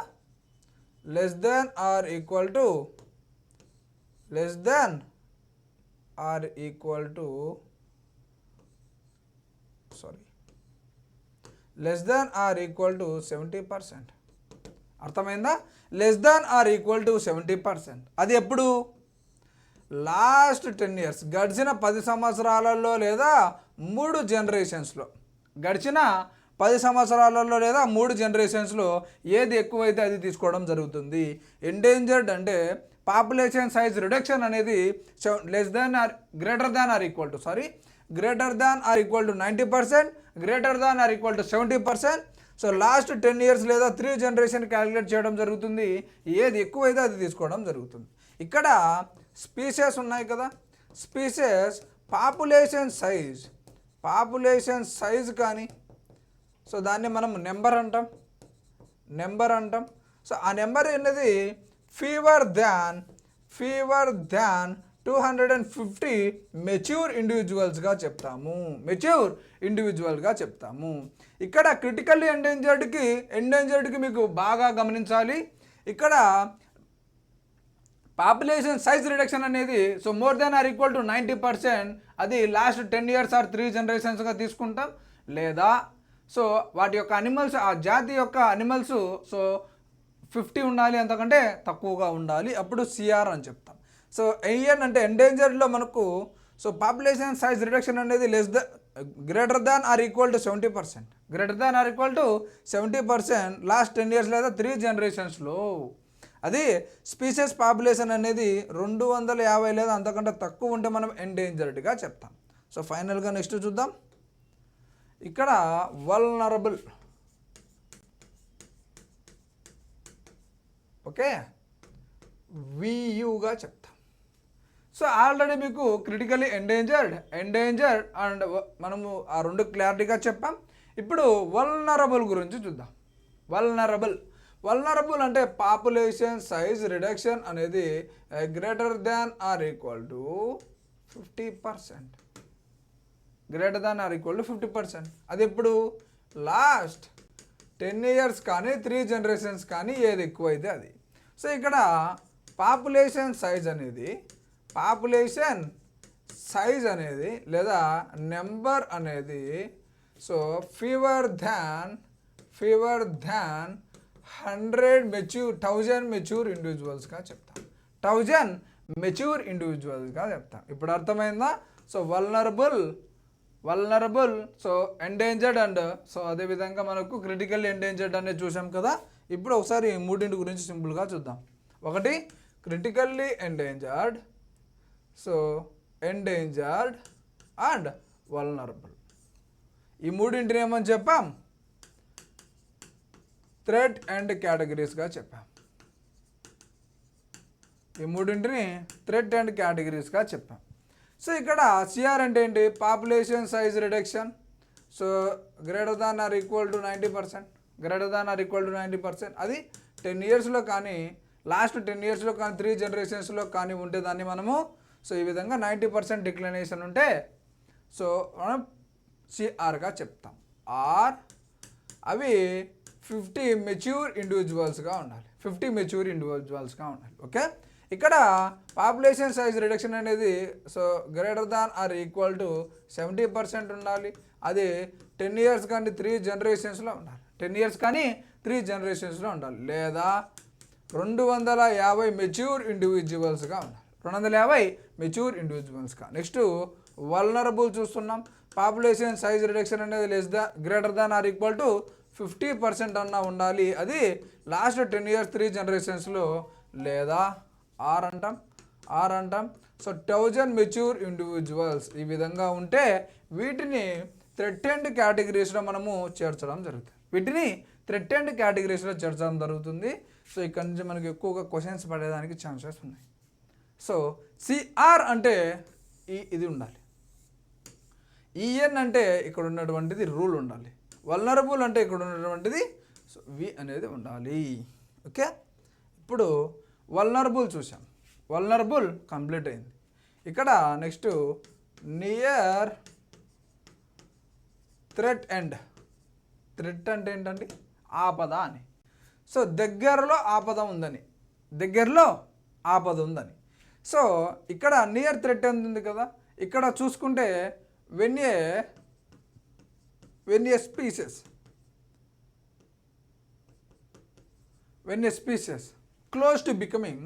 less than or equal to 70%. అర్థమైందా? Less than or equal to 70%. అది ఎప్పుడు? లాస్ట్ 10 ఇయర్స్, గడిచిన 10 సంవత్సరాలలో లేదా 3 జనరేషన్స్లో, గడిచిన 10 సంవత్సరాలలో లేదా 3 జనరేషన్స్లో ఏది ఎక్కువైతే అది తీసుకోవడం జరుగుతుంది. ఎండేంజర్డ్ అంటే పాపులేషన్ సైజ్ రిడక్షన్ అనేది less than are greater than or equal to greater than or equal to 90%, greater than or equal to 70%. So last 10 years లేదా 3 జనరేషన్ క్యాలిక్యులేట్ చేయడం జరుగుతుంది. ఏది ఎక్కువైతే అది తీసుకోవడం జరుగుతుంది. ఇక్కడ స్పీసెస్ ఉన్నాయి కదా, స్పీసెస్ పాపులేషన్ సైజ్ కానీ, సో దాన్ని మనం నెంబర్ అంటాం. సో ఆ నెంబర్ అనేది ఫీవర్ దాన్ 250 మెచ్యూర్ ఇండివిజువల్గా చెప్తాము. ఇక్కడ క్రిటికల్లీ ఎండేంజర్డ్కి మీకు బాగా గమనించాలి. ఇక్కడ పాపులేషన్ సైజ్ రిడక్షన్ అనేది so more than or equal to 90%, అది లాస్ట్ 10 ఇయర్స్ ఆర్ 3 జనరేషన్స్గా తీసుకుంటాం. లేదా సో వాటి యొక్క అనిమల్స్, ఆ జాతి యొక్క అనిమల్స్ సో 50 ఉండాలి, అంతకంటే తక్కువగా ఉండాలి, అప్పుడు సిఆర్ అని చెప్తాం. సో ఏఎన్ అంటే ఎండేంజర్డ్లో మనకు సో పాపులేషన్ సైజ్ రిడక్షన్ అనేది greater than or equal to 70% last 10 years లేదా 3 జనరేషన్స్లో. అది స్పీసెస్ పాపులేషన్ అనేది 250 లేదా అంతకంటే తక్కువ ఉంటే మనం ఎండేంజర్డ్గా చెప్తాం. సో ఫైనల్గా నెక్స్ట్ చూద్దాం. ఇక్కడ వల్నరబుల్, ఓకే, వియుగా చెప్తాం. సో ఆల్రెడీ మీకు క్రిటికల్లీ ఎండేంజర్డ్ అండ్ మనము ఆ రెండు క్లారిటీగా చెప్పాం. ఇప్పుడు వల్నరబుల్ గురించి చూద్దాం. వల్నరబుల్ అంటే పాపులేషన్ సైజ్ రిడక్షన్ అనేది greater than or equal to 50%. అది ఎప్పుడు లాస్ట్ 10 ఇయర్స్ కానీ 3 జనరేషన్స్ కానీ ఏది ఎక్కువైతే అది. సో ఇక్కడ పాపులేషన్ సైజ్ అనేది లేదా నెంబర్ అనేది సో ఫీవర్ థాన్ 1000 మెచ్యూర్ ఇండివిజువల్స్గా చెప్తాం. 1000 మెచ్యూర్ ఇండివిజువల్స్గా చెప్తాం. ఇప్పుడు అర్థమైందా? So vulnerable so endangered and so అదేవిధంగా మనకు క్రిటికల్ ఎండేంజర్డ్ అనేది చూసాం కదా. ఇప్పుడు ఒకసారి మూడింటి గురించి సింపుల్గా చూద్దాం. ఒకటి critically endangered, so endangered and vulnerable. ఈ మూడింటిని ఏమని చెప్పాం? థ్రెట్ అండ్ కేటగిరీస్గా చెప్పాం. సో ఇక్కడ సిఆర్ అంటే ఏంటి? Population size reduction, so greater than or equal to 90%, అది 10 ఇయర్స్లో కానీ లాస్ట్ 10 ఇయర్స్లో కానీ 3 జనరేషన్స్లో కానీ ఉంటే దాన్ని మనము సో ఈ విధంగా 90% డిక్లైనేషన్ ఉంటే సో మనం సిఆర్గా చెప్తాం. ఆర్ అవి 50 మెచ్యూర్ ఇండివిజువల్స్గా ఉండాలి. ఓకే, ఇక్కడ పాపులేషన్ సైజ్ రిడక్షన్ అనేది so greater than or equal to 70% ఉండాలి. అది 10 ఇయర్స్ కానీ 3 జనరేషన్స్లో ఉండాలి. లేదా 250 మెచ్యూర్ ఇండివిజువల్స్గా ఉండాలి. నెక్స్ట్ వల్నరబుల్ చూస్తున్నాం. పాపులేషన్ సైజ్ రిడక్షన్ అనేది greater than or equal to 50% అన్నా ఉండాలి. అది లాస్ట్ 10 ఇయర్స్ 3 జనరేషన్స్లో, లేదా ఆర్ అంటాం. సో 1000 మెచ్యూర్ ఇండివిజువల్స్ ఈ విధంగా ఉంటే వీటిని థ్రెటెండ్ కేటగిరీస్లో మనము చేర్చడం జరుగుతుంది. సో ఇక్కడ నుంచి మనకి ఎక్కువగా క్వశ్చన్స్ పడేదానికి ఛాన్సెస్ ఉన్నాయి. సో సిఆర్ అంటే ఇది ఉండాలి. ఈఎన్ అంటే ఇక్కడ ఉన్నటువంటిది రూల్ ఉండాలి. వల్నరబుల్ అంటే ఇక్కడ ఉన్నటువంటిది సో వి అనేది ఉండాలి. ఓకే, ఇప్పుడు వల్నరబుల్ చూసాం. వల్నరబుల్ కంప్లీట్ అయింది. ఇక్కడ నెక్స్ట్ నియర్ థ్రెట్ అంటే ఏంటండి? ఆపద అని. సో దగ్గరలో ఆపద ఉందని. సో ఇక్కడ నియర్ థ్రెట్ ఉంది కదా. ఇక్కడ చూసుకుంటే when a species close to becoming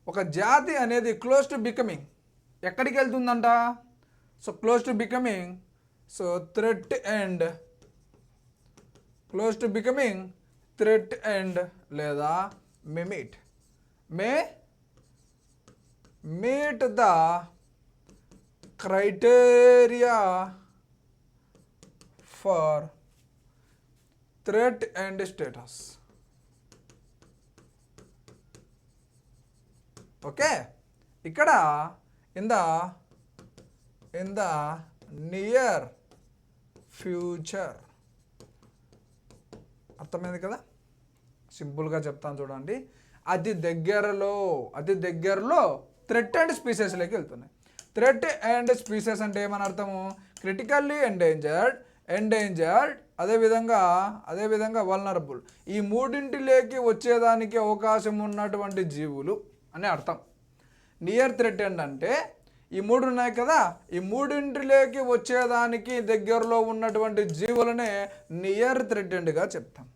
ఒక జాతి అనేది క్లోజ్ టు బికమింగ్ ఎక్కడికి వెళ్తుందంట? So close to becoming, so threatened, close to becoming threatened లేదా meet the criteria for threatened status. Okay, ఇక్కడ ఇన్ ద నియర్ ఫ్యూచర్, అర్థమైంది కదా, సింపుల్గా చెప్తాను చూడండి. అతి దగ్గరలో థ్రెట్ అండ్ స్పీసెస్లోకి వెళ్తున్నాయి. థ్రెట్ అండ్ స్పీసెస్ అంటే ఏమని అర్థము, క్రిటికల్లీ ఎండేంజర్డ్ అదేవిధంగా వల్నరబుల్, ఈ మూడింటిలోకి వచ్చేదానికి అవకాశం ఉన్నటువంటి జీవులు అని అర్థం. నియర్ థ్రెట్ అండ్ అంటే ఈ మూడు ఉన్నాయి కదా, ఈ మూడింటిలోకి వచ్చేదానికి దగ్గరలో ఉన్నటువంటి జీవులనే నియర్ థ్రెటెండ్గా చెప్తాం.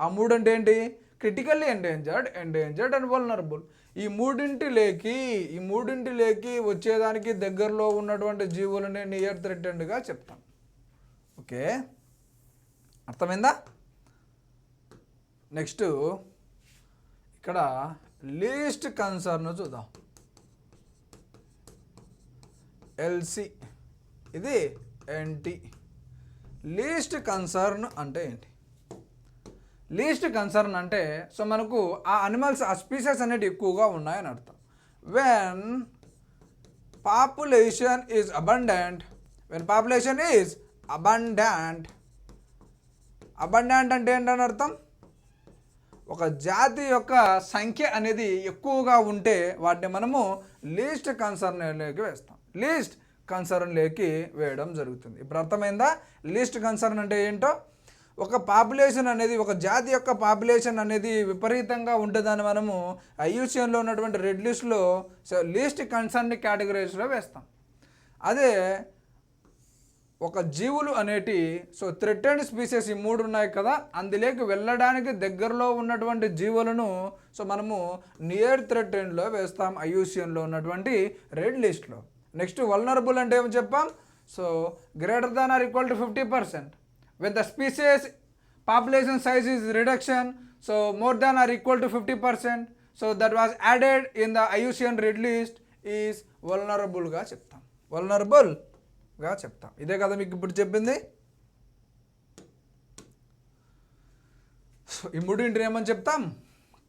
ఆ మూడు అంటే ఏంటి, క్రిటికల్లీ ఎండేంజర్డ్ అండ్ వల్నరబుల్. ఈ మూడింటిలోకి వచ్చేదానికి దగ్గరలో ఉన్నటువంటి జీవులనే నియర్ థ్రెటెండ్గా చెప్తాం. ఓకే, అర్థమైందా? నెక్స్ట్ ఇక్కడ లీస్ట్ కన్సర్న్ చూద్దాం. ఎల్సి, ఇది ఎన్టీ. లీస్ట్ కన్సర్న్ అంటే ఏంటి? లీస్ట్ కన్సర్న్ అంటే సో మనకు ఆ అనిమల్స్, ఆ స్పీసెస్ అనేవి ఎక్కువగా ఉన్నాయని అర్థం. వెన్ పాపులేషన్ ఈజ్ అబండెంట్ అంటే ఏంటని అర్థం, ఒక జాతి యొక్క సంఖ్య అనేది ఎక్కువగా ఉంటే వాటిని మనము లీస్ట్ కన్సర్న్లోకి వేస్తాం, లీస్ట్ కన్సర్న్లోకి వేయడం జరుగుతుంది. ఇప్పుడు అర్థమైందా లీస్ట్ కన్సర్న్ అంటే ఏంటో? ఒక పాపులేషన్ అనేది, ఒక జాతి యొక్క పాపులేషన్ అనేది విపరీతంగా ఉంటుందని మనము ఐయుసిఎన్లో ఉన్నటువంటి రెడ్ లిస్ట్లో లీస్ట్ కన్సర్న్ కేటగిరీస్లో వేస్తాం. అదే ఒక జీవులు అనేటి సో థ్రెటెండ్ స్పీసెస్ ఈ మూడు ఉన్నాయి కదా, అందులోకి వెళ్ళడానికి దగ్గరలో ఉన్నటువంటి జీవులను సో మనము నియర్ థ్రెటెండ్లో వేస్తాం ఐయుసిఎన్లో ఉన్నటువంటి రెడ్ లిస్ట్లో. నెక్స్ట్ వల్నరబుల్ అంటే ఏమి చెప్పాం, so greater than or equal to 50%. when the species population size is reduction, so more than or equal to 50%, so that was added in the IUCN red list is vulnerable గా చెప్తాం, vulnerable గా చెప్తాం. ఇదే కదా మీకు ఇప్పుడు చెప్పింది. So ఈ మూడింటిని ఏమని చెప్తాం,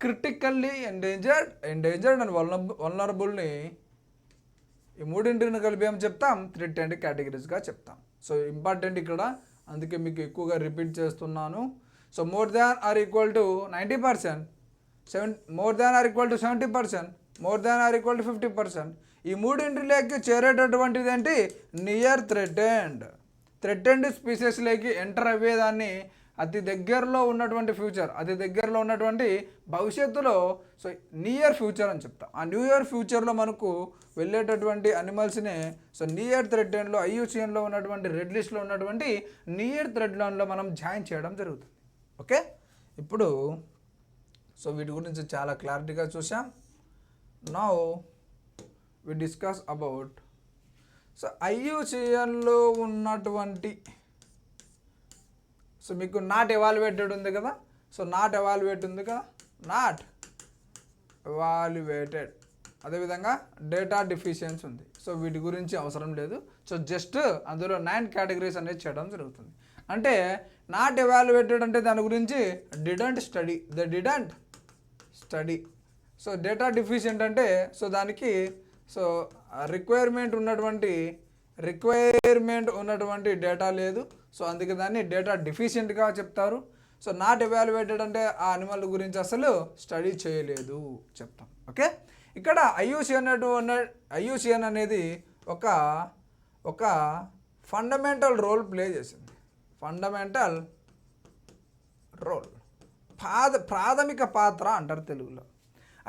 క్రిటికల్లీ ఎండేంజర్డ్ అండ్ వల్నరబుల్ని ఈ మూడింటిని కలిపి ఏమని చెప్తాం, థ్రెట్ అండ్ కేటగిరీస్గా చెప్తాం. సో ఇంపార్టెంట్ ఇక్కడ, అందుకే మీకు ఎక్కువగా రిపీట్ చేస్తున్నాను. So more than or equal to 90%, more than or equal to 70%, more than or equal to 50%. ఈ మూడింటిలోకి చేరేటటువంటిది ఏంటి, నియర్ థ్రెటెండ్ స్పీసెస్లోకి ఎంటర్ అయ్యేదాన్ని అతి దగ్గరలో ఉన్నటువంటి ఫ్యూచర్, అతి దగ్గరలో ఉన్నటువంటి భవిష్యత్తులో సో నియర్ ఫ్యూచర్ అని చెప్తాం. ఆ నియర్ ఫ్యూచర్లో మనకు వెళ్ళేటటువంటి అనిమల్స్నే సో నియర్ థ్రెటెండ్లో ఐయుసిఎన్లో ఉన్నటువంటి రెడ్ లిస్ట్లో ఉన్నటువంటి నియర్ థ్రెటెండ్లో మనం జాయిన్ చేయడం జరుగుతుంది. ఓకే, ఇప్పుడు సో వీటి గురించి చాలా క్లారిటీగా చూసాం. Now we discuss about so ఐయుసిఎన్లో ఉన్నటువంటి సో మీకు నాట్ ఎవాల్యుయేటెడ్ ఉంది కదా, సో నాట్ ఎవాల్యుయేట్ ఉంది కదా, నాట్ ఎవాల్యుయేటెడ్, అదేవిధంగా డేటా డిఫిషియన్సీ ఉంది. సో వీటి గురించి అవసరం లేదు. సో జస్ట్ అందులో 9 కేటగిరీస్ అనేది చేయడం జరుగుతుంది. అంటే నాట్ ఎవాల్యుయేటెడ్ అంటే దాని గురించి didn't study. So data deficient అంటే సో దానికి సో రిక్వైర్మెంట్ ఉన్నటువంటి డేటా లేదు, సో అందుకే దాన్ని డేటా డిఫిషియెంట్గా చెప్తారు. సో నాట్ ఎవాల్యుయేటెడ్ అంటే ఆ అనిమల్ గురించి అసలు స్టడీ చేయలేదు చెప్తాం. ఓకే, ఇక్కడ ఐయుసిఎన్ అనేది ఒక ఫండమెంటల్ రోల్ ప్లే చేసింది. ఫండమెంటల్ రోల్, ప్రాథమిక పాత్ర అంటారు తెలుగులో.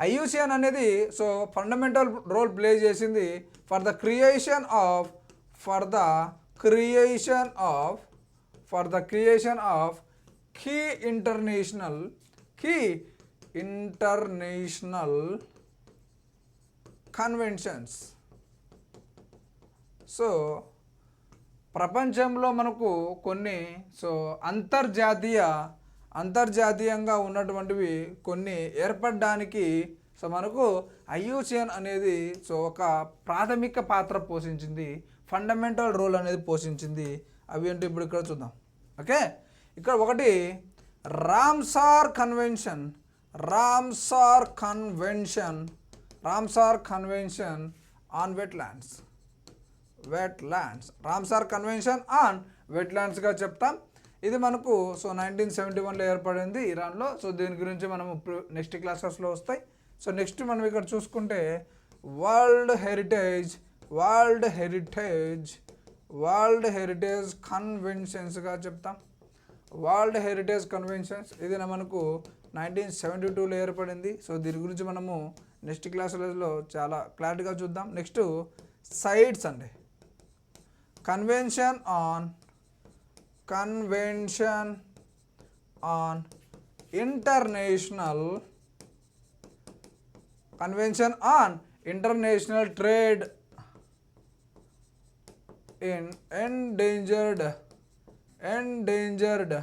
ఐయుసిఎన్ అనేది సో ఫండమెంటల్ రోల్ ప్లే చేసింది for the creation of key international conventions so ప్రపంచంలో మనకు కొన్ని సో అంతర్జాతీయంగా ఉన్నటువంటివి కొన్ని ఏర్పడడానికి సో మనకు IUCN అనేది సో ఒక ప్రాథమిక పాత్ర పోషించింది, ఫండమెంటల్ రోల్ అనేది పోషించింది. అవి ఏంటి ఇప్పుడు ఇక్కడ చూద్దాం. ఓకే, ఇక్కడ ఒకటి Ramsar convention on wetlands. Ramsar convention on వెట్లాండ్స్గా చెప్తాం. ఇది మనకు సో 1971లో ఏర్పడింది ఇరాన్లో. సో దీని గురించి మనం నెక్స్ట్ క్లాసెస్లో వస్తాయి. సో నెక్స్ట్ మనం ఇక్కడ చూసుకుంటే వరల్డ్ హెరిటేజ్ కన్వెన్షన్స్గా చెప్తాం. వరల్డ్ హెరిటేజ్ కన్వెన్షన్స్ ఇది మనకు 1972లో ఏర్పడింది. సో దీని గురించి మనము నెక్స్ట్ క్లాసులలో చాలా క్లారిటీగా చూద్దాం. నెక్స్ట్ సైట్స్ అండి. Convention on international trade in endangered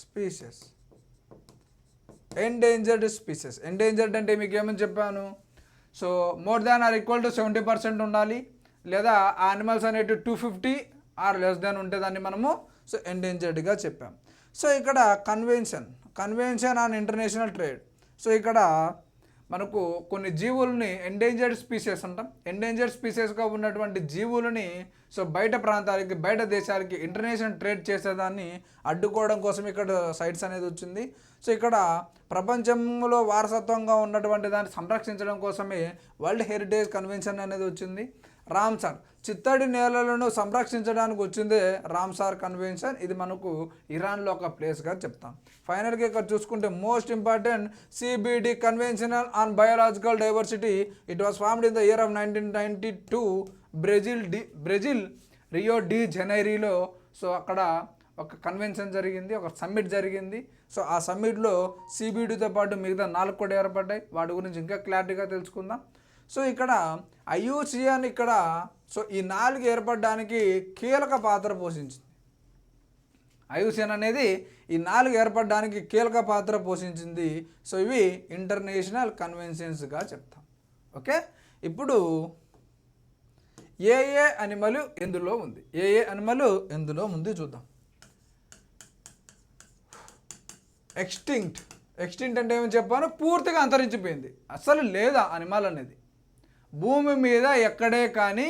species. Endangered అంటే మీకు ఏమని చెప్పాను? So more than or equal to 70% ఉండాలి, లేదా ఆ అనిమల్స్ అనేవి 250 ఆర్ లెస్ దాన్ ఉంటే దాన్ని మనము సో ఎండేంజర్డ్గా చెప్పాం. సో ఇక్కడ convention on international trade. So ఇక్కడ మనకు కొన్ని జీవులని ఎండేంజర్డ్ స్పీసెస్ అంటాం. ఎండేంజర్డ్ స్పీసెస్గా ఉన్నటువంటి జీవులని సో బయట ప్రాంతాలకి, బయట దేశాలకి ఇంటర్నేషనల్ ట్రేడ్ చేసేదాన్ని అడ్డుకోవడం కోసం ఇక్కడ సైట్స్ అనేది వచ్చింది. సో ఇక్కడ ప్రపంచంలో వారసత్వంగా ఉన్నటువంటి దాన్ని సంరక్షించడం కోసమే వరల్డ్ హెరిటేజ్ కన్వెన్షన్ అనేది వచ్చింది. రామ్సార్ చిత్తడి నేలలను సంరక్షించడానికి వచ్చిందే రామ్సార్ కన్వెన్షన్. ఇది మనకు ఇరాన్లో ఒక ప్లేస్గా చెప్తాం. ఫైనల్గా ఇక్కడ చూసుకుంటే most important CBD convention on biological diversity. It was formed in the year of 1992 Brazil Rio de జనైరీలో. సో అక్కడ ఒక కన్వెన్షన్ జరిగింది, ఒక సమ్మిట్ జరిగింది. సో ఆ సమ్మిట్లో CBDతో పాటు మిగతా 4 కూడా ఏర్పడ్డాయి. వాటి గురించి ఇంకా క్లారిటీగా తెలుసుకుందాం. సో ఇక్కడ IUCN ఇక్కడ సో ఈ 4 ఏర్పడడానికి కీలక పాత్ర పోషించింది. IUCN అనేది ఈ 4 ఏర్పడడానికి కీలక పాత్ర పోషించింది. సో ఇవి ఇంటర్నేషనల్ కన్వెన్షన్స్గా చెప్తాం. ఓకే, ఇప్పుడు ఏ అనిమల్ ఎందులో ఉంది చూద్దాం. ఎక్స్టింక్ట్ అంటే ఏమని చెప్పాను? పూర్తిగా అంతరించిపోయింది, అసలు లేదా అనిమల్ అనేది. భూమి మీద ఎక్కడే కానీ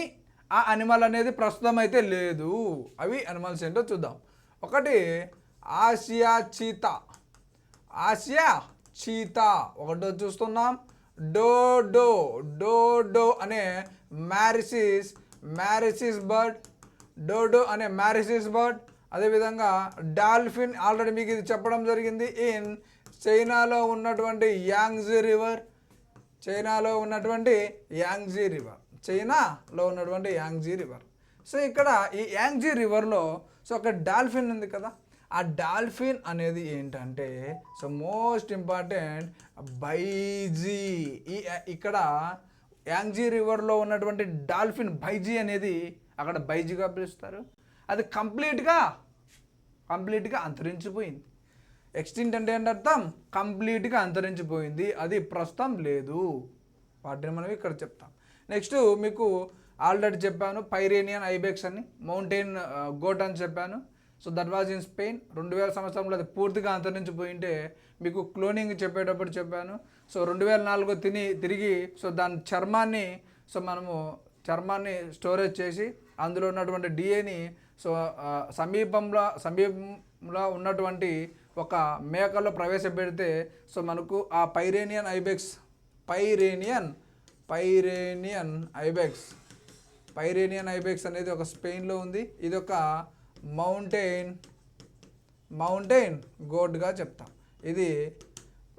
ఆ అనిమల్ అనేది ప్రస్తుతం అయితే లేదు. అవి అనిమల్స్ ఏంటో చూద్దాం. ఒకటి ఆసియా చీతా ఒకటో చూస్తున్నాం. డోడో అనే మ్యారిసిస్ బర్డ్. అదేవిధంగా డాల్ఫిన్, ఆల్రెడీ మీకు ఇది చెప్పడం జరిగింది. చైనాలో ఉన్నటువంటి యాంగ్జీ రివర్. సో ఇక్కడ ఈ యాంగ్జీ రివర్లో సో ఒక డాల్ఫిన్ ఉంది కదా. ఆ డాల్ఫిన్ అనేది ఏంటంటే సో మోస్ట్ ఇంపార్టెంట్ బైజీ. ఇక్కడ యాంగ్జీ రివర్లో ఉన్నటువంటి డాల్ఫిన్ బైజీ అనేది అక్కడ బైజీగా పిలుస్తారు. అది కంప్లీట్గా అంతరించిపోయింది. ఎక్స్టింక్ట్ అంటే ఏంటి అర్థం? కంప్లీట్గా అంతరించిపోయింది, అది ప్రస్తుతం లేదు. వాటిని మనం ఇక్కడ చెప్తాం. నెక్స్ట్ మీకు ఆల్రెడీ చెప్పాను పైరేనియన్ ఐబెక్స్ అని, మౌంటైన్ గోట్ అని చెప్పాను. So that was in Spain. 2000 సంవత్సరంలో అది పూర్తిగా అంతరించిపోయింటే మీకు క్లోనింగ్ చెప్పేటప్పుడు చెప్పాను. సో 2004 తిరిగి సో దాని చర్మాన్ని స్టోరేజ్ చేసి అందులో ఉన్నటువంటి డిఏని సో సమీపంలో ఉన్నటువంటి ఒక మేకలో ప్రవేశపెడితే సో మనకు ఆ పైరేనియన్ ఐబెక్స్ అనేది ఒక స్పెయిన్లో ఉంది. ఇది ఒక మౌంటైన్ గోడ్గా చెప్తాం. ఇది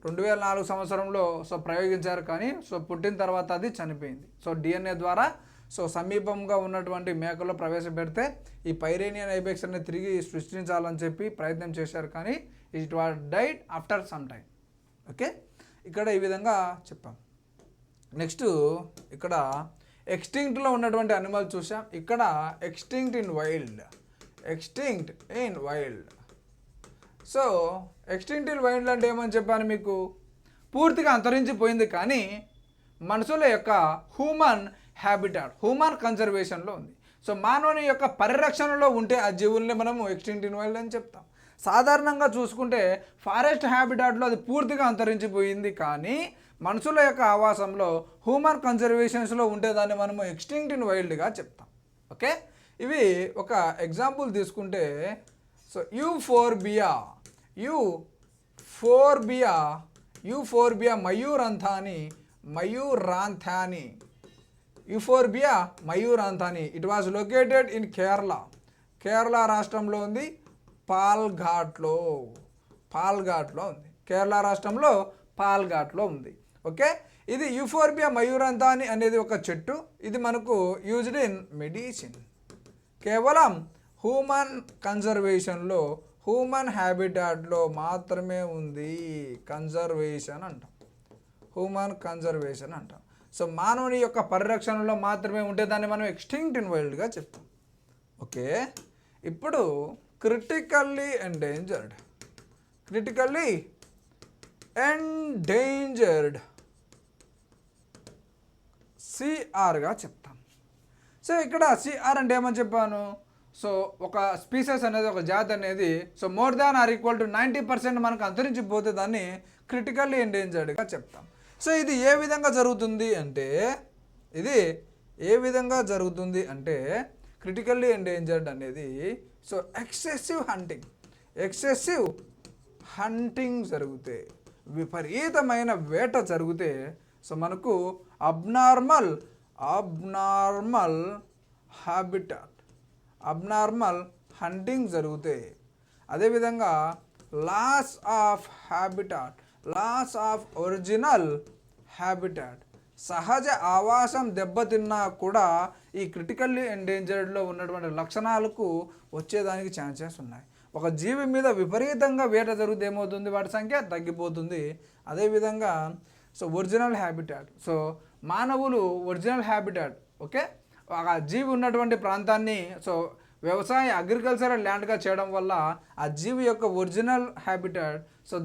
2004 సంవత్సరంలో సో ప్రయోగించారు, కానీ సో పుట్టిన తర్వాత అది చనిపోయింది. సో DNA ద్వారా సో సమీపంగా ఉన్నటువంటి మేకలో ప్రవేశపెడితే ఈ పైరేనియన్ ఐబెక్స్ అనేది తిరిగి సృష్టించాలని చెప్పి ప్రయత్నం చేశారు, కానీ it was died after some time. Okay, ఇక్కడ ఈ విధంగా చెప్పాం. నెక్స్ట్ ఇక్కడ ఎక్స్టింక్ట్లో ఉన్నటువంటి అనిమల్ చూసాం. ఇక్కడ extinct in wild. So extinct in wild అంటే ఏమని చెప్పాను మీకు, పూర్తిగా అంతరించిపోయింది, కానీ మనుషుల యొక్క హ్యూమన్ హ్యాబిటాట్, హ్యూమన్ కన్జర్వేషన్లో ఉంది. సో మానవుని యొక్క పరిరక్షణలో ఉంటే ఆ జీవుల్ని మనము ఎక్స్టింక్ట్ ఇన్ వైల్డ్ అని చెప్తాం. సాధారణంగా చూసుకుంటే ఫారెస్ట్ హ్యాబిటాట్లో అది పూర్తిగా అంతరించిపోయింది, కానీ మనుషుల యొక్క ఆవాసంలో హ్యూమన్ కన్జర్వేషన్స్లో ఉంటే దాన్ని మనము ఎక్స్టింక్ట్ ఇన్ వైల్డ్గా చెప్తాం. ఓకే, ఇవి ఒక ఎగ్జాంపుల్ తీసుకుంటే, సో యూఫోర్బియా మయూరాంథాని. యూఫోర్బియా మయూరాంథాని. It was located in Kerala రాష్ట్రంలో ఉంది, పాల్ఘాట్లో ఉంది. కేరళ రాష్ట్రంలో పాల్ఘాట్లో ఉంది. ఓకే, ఇది యూఫోర్బియా మయూరాంథాని అనేది ఒక చెట్టు. ఇది మనకు యూజ్డ్ ఇన్ మెడిసిన్. కేవలం హ్యూమన్ కన్జర్వేషన్లో, హ్యూమన్ హ్యాబిటాట్లో మాత్రమే ఉంది. హ్యూమన్ కన్జర్వేషన్ అంటాం. సో మానవుని యొక్క పరిరక్షణలో మాత్రమే ఉంటే దాన్ని మనం ఎక్స్టింక్ట్ ఇన్ వైల్డ్గా చెప్తాం. ఓకే, ఇప్పుడు క్రిటికల్లీ ఎండేంజర్డ్ సిఆర్గా చెప్తాం. సో ఇక్కడ సిఆర్ అంటే ఏమని చెప్పాను, సో ఒక స్పీసెస్ అనేది, ఒక జాతి అనేది, so more than or equal to 90% మనకు అంతరించిపోతే దాన్ని క్రిటికల్లీ ఎండేంజర్డ్గా చెప్తాం. సో ఇది ఏ విధంగా జరుగుతుంది అంటే క్రిటికల్లీ ఎండేంజర్డ్ అనేది, సో ఎక్సెసివ్ హంటింగ్ జరిగితే, విపరీతమైన వేట జరిగితే, సో మనకు అబ్నార్మల్ హంటింగ్ జరిగితే, అదేవిధంగా లాస్ ఆఫ్ ఒరిజినల్ హ్యాబిటాట్, సహజ ఆవాసం దెబ్బతిన్నా కూడా ఈ క్రిటికల్లీ ఎండేంజర్డ్లో ఉన్నటువంటి లక్షణాలకు వచ్చేదానికి ఛాన్సెస్ ఉన్నాయి. ఒక జీవి మీద విపరీతంగా వేట జరిగితే ఏమవుతుంది, వాటి సంఖ్య తగ్గిపోతుంది. అదేవిధంగా సో ఒరిజినల్ హ్యాబిటాట్, సో మానవులు ఒరిజినల్ హ్యాబిటాట్, ఓకే, ఆ జీవి ఉన్నటువంటి ప్రాంతాన్ని సో వ్యవసాయ అగ్రికల్చరల్ ల్యాండ్గా చేయడం వల్ల ఆ జీవి యొక్క ఒరిజినల్ హ్యాబిటాట్, సో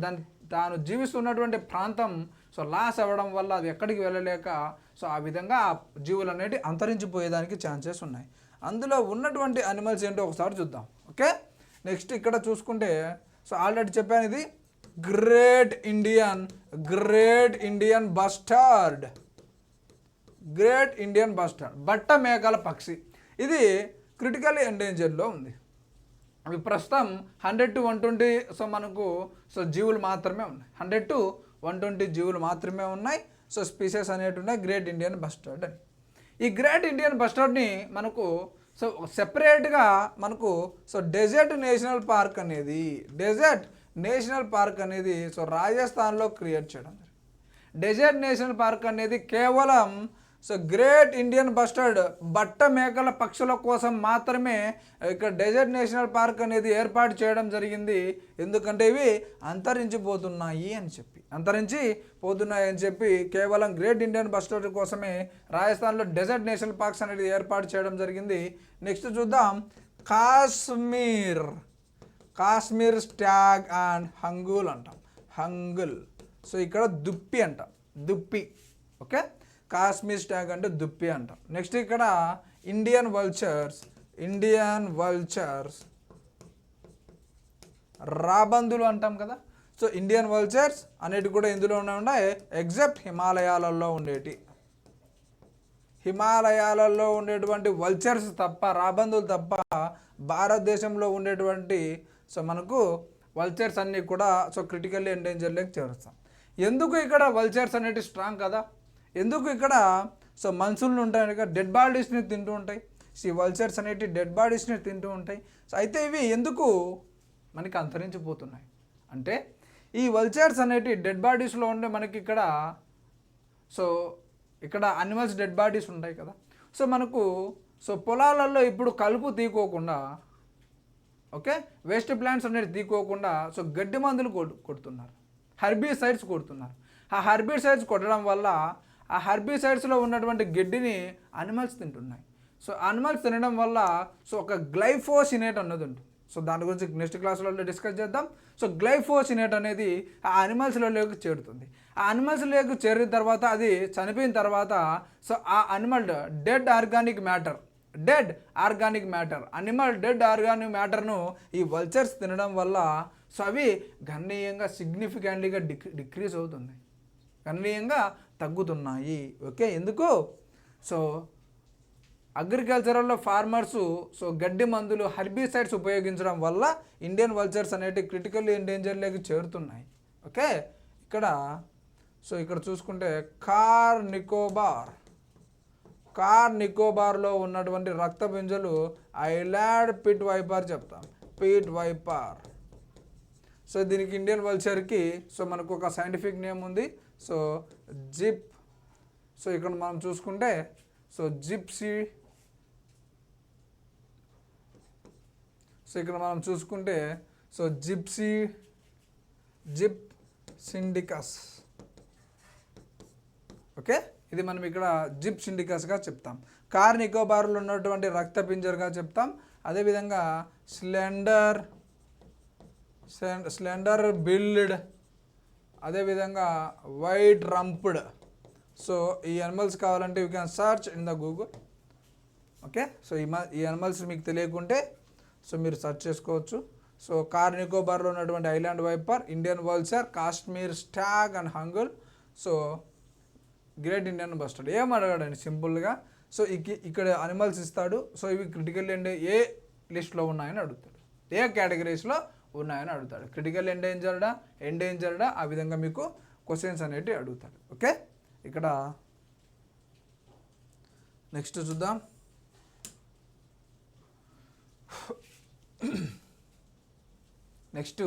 తాను జీవిస్తున్నటువంటి ప్రాంతం సో లాస్ అవ్వడం వల్ల అది ఎక్కడికి వెళ్ళలేక సో ఆ విధంగా ఆ జీవులు అనేవి అంతరించిపోయేదానికి ఛాన్సెస్ ఉన్నాయి. అందులో ఉన్నటువంటి అనిమల్స్ ఏంటో ఒకసారి చూద్దాం. ఓకే, నెక్స్ట్ ఇక్కడ చూసుకుంటే, సో ఆల్రెడీ చెప్పాను, ఇది గ్రేట్ ఇండియన్ బస్టార్డ్, బట్ట మేకల పక్షి. ఇది క్రిటికల్లీ ఎండేంజర్డ్లో ఉంది. అవి ప్రస్తుతం 100 to 120 సో మనకు సో జీవులు మాత్రమే ఉన్నాయి. 100 to 120 జీవులు మాత్రమే ఉన్నాయి. సో స్పీసెస్ అనేవి ఉన్నాయి గ్రేట్ ఇండియన్ బస్టార్డ్ అని. ఈ గ్రేట్ ఇండియన్ బస్టార్డ్ని మనకు సో సెపరేట్గా మనకు సో డెజర్ట్ నేషనల్ పార్క్ అనేది సో రాజస్థాన్లో క్రియేట్ చేయడం జరిగింది. డెజర్ట్ నేషనల్ పార్క్ అనేది కేవలం సో గ్రేట్ ఇండియన్ బస్టార్డ్ బట్ట మేకల పక్షుల కోసం మాత్రమే ఇక్కడ డెజర్ట్ నేషనల్ పార్క్ అనేది ఏర్పాటు చేయడం జరిగింది. ఎందుకంటే ఇవి అంతరించిపోతున్నాయి అని చెప్పి కేవలం గ్రేట్ ఇండియన్ బస్టార్డ్ కోసమే రాజస్థాన్లో డెజర్ట్ నేషనల్ పార్క్స్ అనేది ఏర్పాటు చేయడం జరిగింది. నెక్స్ట్ చూద్దాం, Kashmir stag and hangul. So ఇక్కడ దుప్పి. ఓకే, కాశ్మీర్ స్టాగ్ అంటే దుప్పి అంటాం. నెక్స్ట్ ఇక్కడ ఇండియన్ వల్చర్స్ రాబందులు అంటాం కదా. సో ఇండియన్ వల్చర్స్ అనేటివి కూడా ఇందులో ఉన్నాయి, ఎగ్జెప్ట్ హిమాలయాలలో ఉండేటువంటి వల్చర్స్ తప్ప, రాబందులు తప్ప భారతదేశంలో ఉండేటువంటి సో మనకు వల్చర్స్ అన్నీ కూడా సో క్రిటికల్లీ ఎండేంజర్లోకి చేరుస్తాం. ఎందుకు ఇక్కడ వల్చర్స్ అనేవి స్ట్రాంగ్ కదా, ఎందుకు ఇక్కడ సో మనుషులను ఉంటాయి కదా, డెడ్ బాడీస్ని తింటూ ఉంటాయి. ఈ వల్చర్స్ అనేవి డెడ్ బాడీస్ని తింటూ ఉంటాయి. సో అయితే ఇవి ఎందుకు మనకి అంతరించిపోతున్నాయి అంటే, ఈ వల్చర్స్ అనేవి డెడ్ బాడీస్లో ఉండే మనకి ఇక్కడ సో ఇక్కడ అనిమల్స్ డెడ్ బాడీస్ ఉంటాయి కదా. సో మనకు సో పొలాలలో ఇప్పుడు కలుపు తీకోకుండా, ఓకే, వేస్ట్ ప్లాంట్స్ అనేది తీకోకుండా సో గడ్డి మందులు కొడుతున్నారు, హెర్బిసైడ్స్ కొడుతున్నారు. ఆ హెర్బిసైడ్స్ కొట్టడం వల్ల ఆ హెర్బిసైడ్స్లో ఉన్నటువంటి గడ్డిని అనిమల్స్ తింటున్నాయి. సో అనిమల్స్ తినడం వల్ల సో ఒక గ్లైఫోసినేట్ అన్నది ఉంటుంది. సో దాని గురించి నెక్స్ట్ క్లాస్లో డిస్కస్ చేద్దాం. సో గ్లైఫోసినేట్ అనేది ఆ అనిమల్స్లోకి చేరుతుంది. ఆ అనిమల్స్లోకి చేరిన తర్వాత అది చనిపోయిన తర్వాత సో ఆ animal dead organic matter animal dead organic మ్యాటర్ను ఈ వల్చర్స్ తినడం వల్ల సో అవి గణనీయంగా సిగ్నిఫికెంట్లీగా డిక్రీజ్ అవుతున్నాయి, గణనీయంగా తగ్గుతున్నాయి. ఓకే, ఎందుకు? సో అగ్రికల్చరల్లో ఫార్మర్సు సో గడ్డి మందులు హెర్బిసైడ్స్ ఉపయోగించడం వల్ల ఇండియన్ వల్చర్స్ అనేవి క్రిటికల్ ఎండేంజర్లోకి చేరుతున్నాయి. ఓకే, ఇక్కడ చూసుకుంటే కార్ నికోబార్లో ఉన్నటువంటి రక్తపింజలు ఐలాండ్ పిట్ వైపర్ చెప్తాం, పిట్ వైపర్. సో దీనికి ఇండియన్ వల్చర్కి సో మనకు ఒక సైంటిఫిక్ నేమ్ ఉంది, సో జిప్. సో ఇక్కడ మనం చూసుకుంటే సో జిప్సీ. సో ఇక్కడ మనం చూసుకుంటే సో జిప్ సిండికస్. ఓకే, ఇది మనం ఇక్కడ జిప్ సిండికస్గా చెప్తాం. కార్ నికోబార్లో ఉన్నటువంటి రక్త పింజర్గా చెప్తాం. అదేవిధంగా స్లెండర్ బిల్డ్, అదేవిధంగా వైట్ రంప్డ్. సో ఈ యానిమల్స్ కావాలంటే you can search in the Google. Okay, so ఈ యానిమల్స్ మీకు తెలియకుంటే సో మీరు సెర్చ్ చేసుకోవచ్చు. సో కార్ నికోబార్లో ఉన్నటువంటి island viper, Indian vulture, Kashmir stag and hangul, so great Indian bustard. ఏం అడగాడండి సింపుల్గా. సో ఇక్కడ అనిమల్స్ ఇస్తాడు. సో ఇవి క్రిటికల్ ఏ లిస్ట్లో ఉన్నాయని అడుగుతాడు, ఏ కేటగిరీస్లో ఉన్నాయని అడుగుతాడు. క్రిటికల్ ఎండేంజర్డా ఆ విధంగా మీకు క్వశ్చన్స్ అనేవి అడుగుతాడు. ఓకే, ఇక్కడ నెక్స్ట్ చూద్దాం. నెక్స్ట్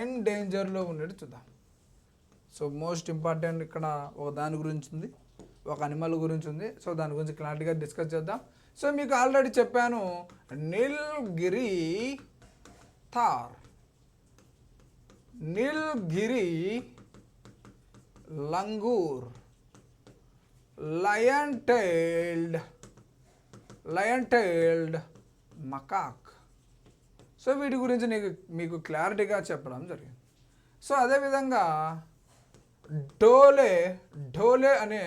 ఎండేంజర్లో ఉన్నట్టు చూద్దాం. సో మోస్ట్ ఇంపార్టెంట్ ఇక్కడ ఒక దాని గురించి ఉంది, ఒక అనిమల్ గురించి ఉంది. సో దాని గురించి క్లారిటీగా డిస్కస్ చేద్దాం. సో మీకు ఆల్రెడీ చెప్పాను Nilgiri langur, lion tailed macaque. So వీటి గురించి మీకు క్లారిటీగా చెప్పడం జరిగింది. సో అదేవిధంగా ఢోలే అనే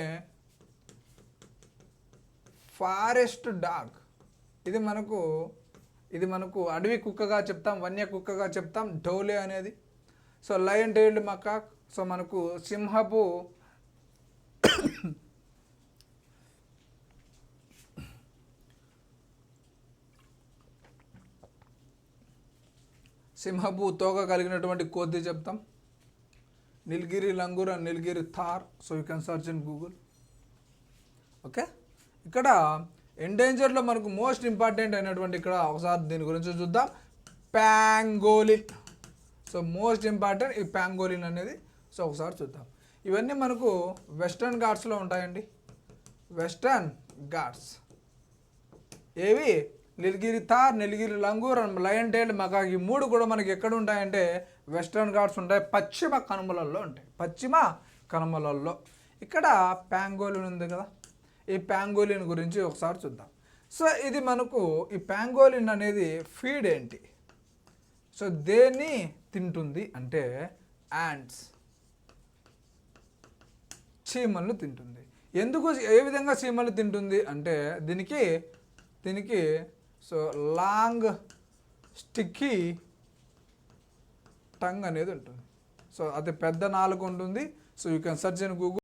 ఫారెస్ట్ డాగ్, ఇది మనకు అడవి కుక్కగా చెప్తాం, వన్య కుక్కగా చెప్తాం ఢోలే అనేది. So lion tailed macaque. So మనకు సింహపు తోక కలిగినటువంటి కోతి చెప్తాం, Nilgiri langur and Nilgiri tahr. So you can search in Google. Okay, ఇక్కడ ఎండేంజర్లో మనకు మోస్ట్ ఇంపార్టెంట్ అయినటువంటి ఇక్కడ ఒకసారి దీని గురించి చూద్దాం, ప్యాంగోలిన్. సో మోస్ట్ ఇంపార్టెంట్ ఈ ప్యాంగోలిన్ అనేది. సో ఒకసారి చూద్దాం. ఇవన్నీ మనకు వెస్టర్న్ ఘాట్స్లో ఉంటాయండి. వెస్టర్న్ ఘాట్స్ ఏవి? Nilgiri tahr, Nilgiri langur and lion tailed macaque. ఈ మూడు కూడా మనకి ఎక్కడ ఉంటాయంటే వెస్టర్న్ ఘాట్స్ ఉంటాయి, పశ్చిమ కనుమలలో ఉంటాయి, పశ్చిమ కనుమలలో. ఇక్కడ ప్యాంగోలిన్ ఉంది కదా, ఈ ప్యాంగోలిన్ గురించి ఒకసారి చూద్దాం. సో ఇది మనకు ఈ ప్యాంగోలిన్ అనేది ఫీడ్ ఏంటి? సో దేన్ని తింటుంది అంటే యాంట్స్, చీమలను తింటుంది. ఎందుకు ఏ విధంగా చీమలు తింటుంది అంటే దీనికి సో లాంగ్ స్టిక్కీ టంగ్ అనేది ఉంటుంది. సో అది పెద్ద నాలుగు ఉంటుంది. So you can search in Google.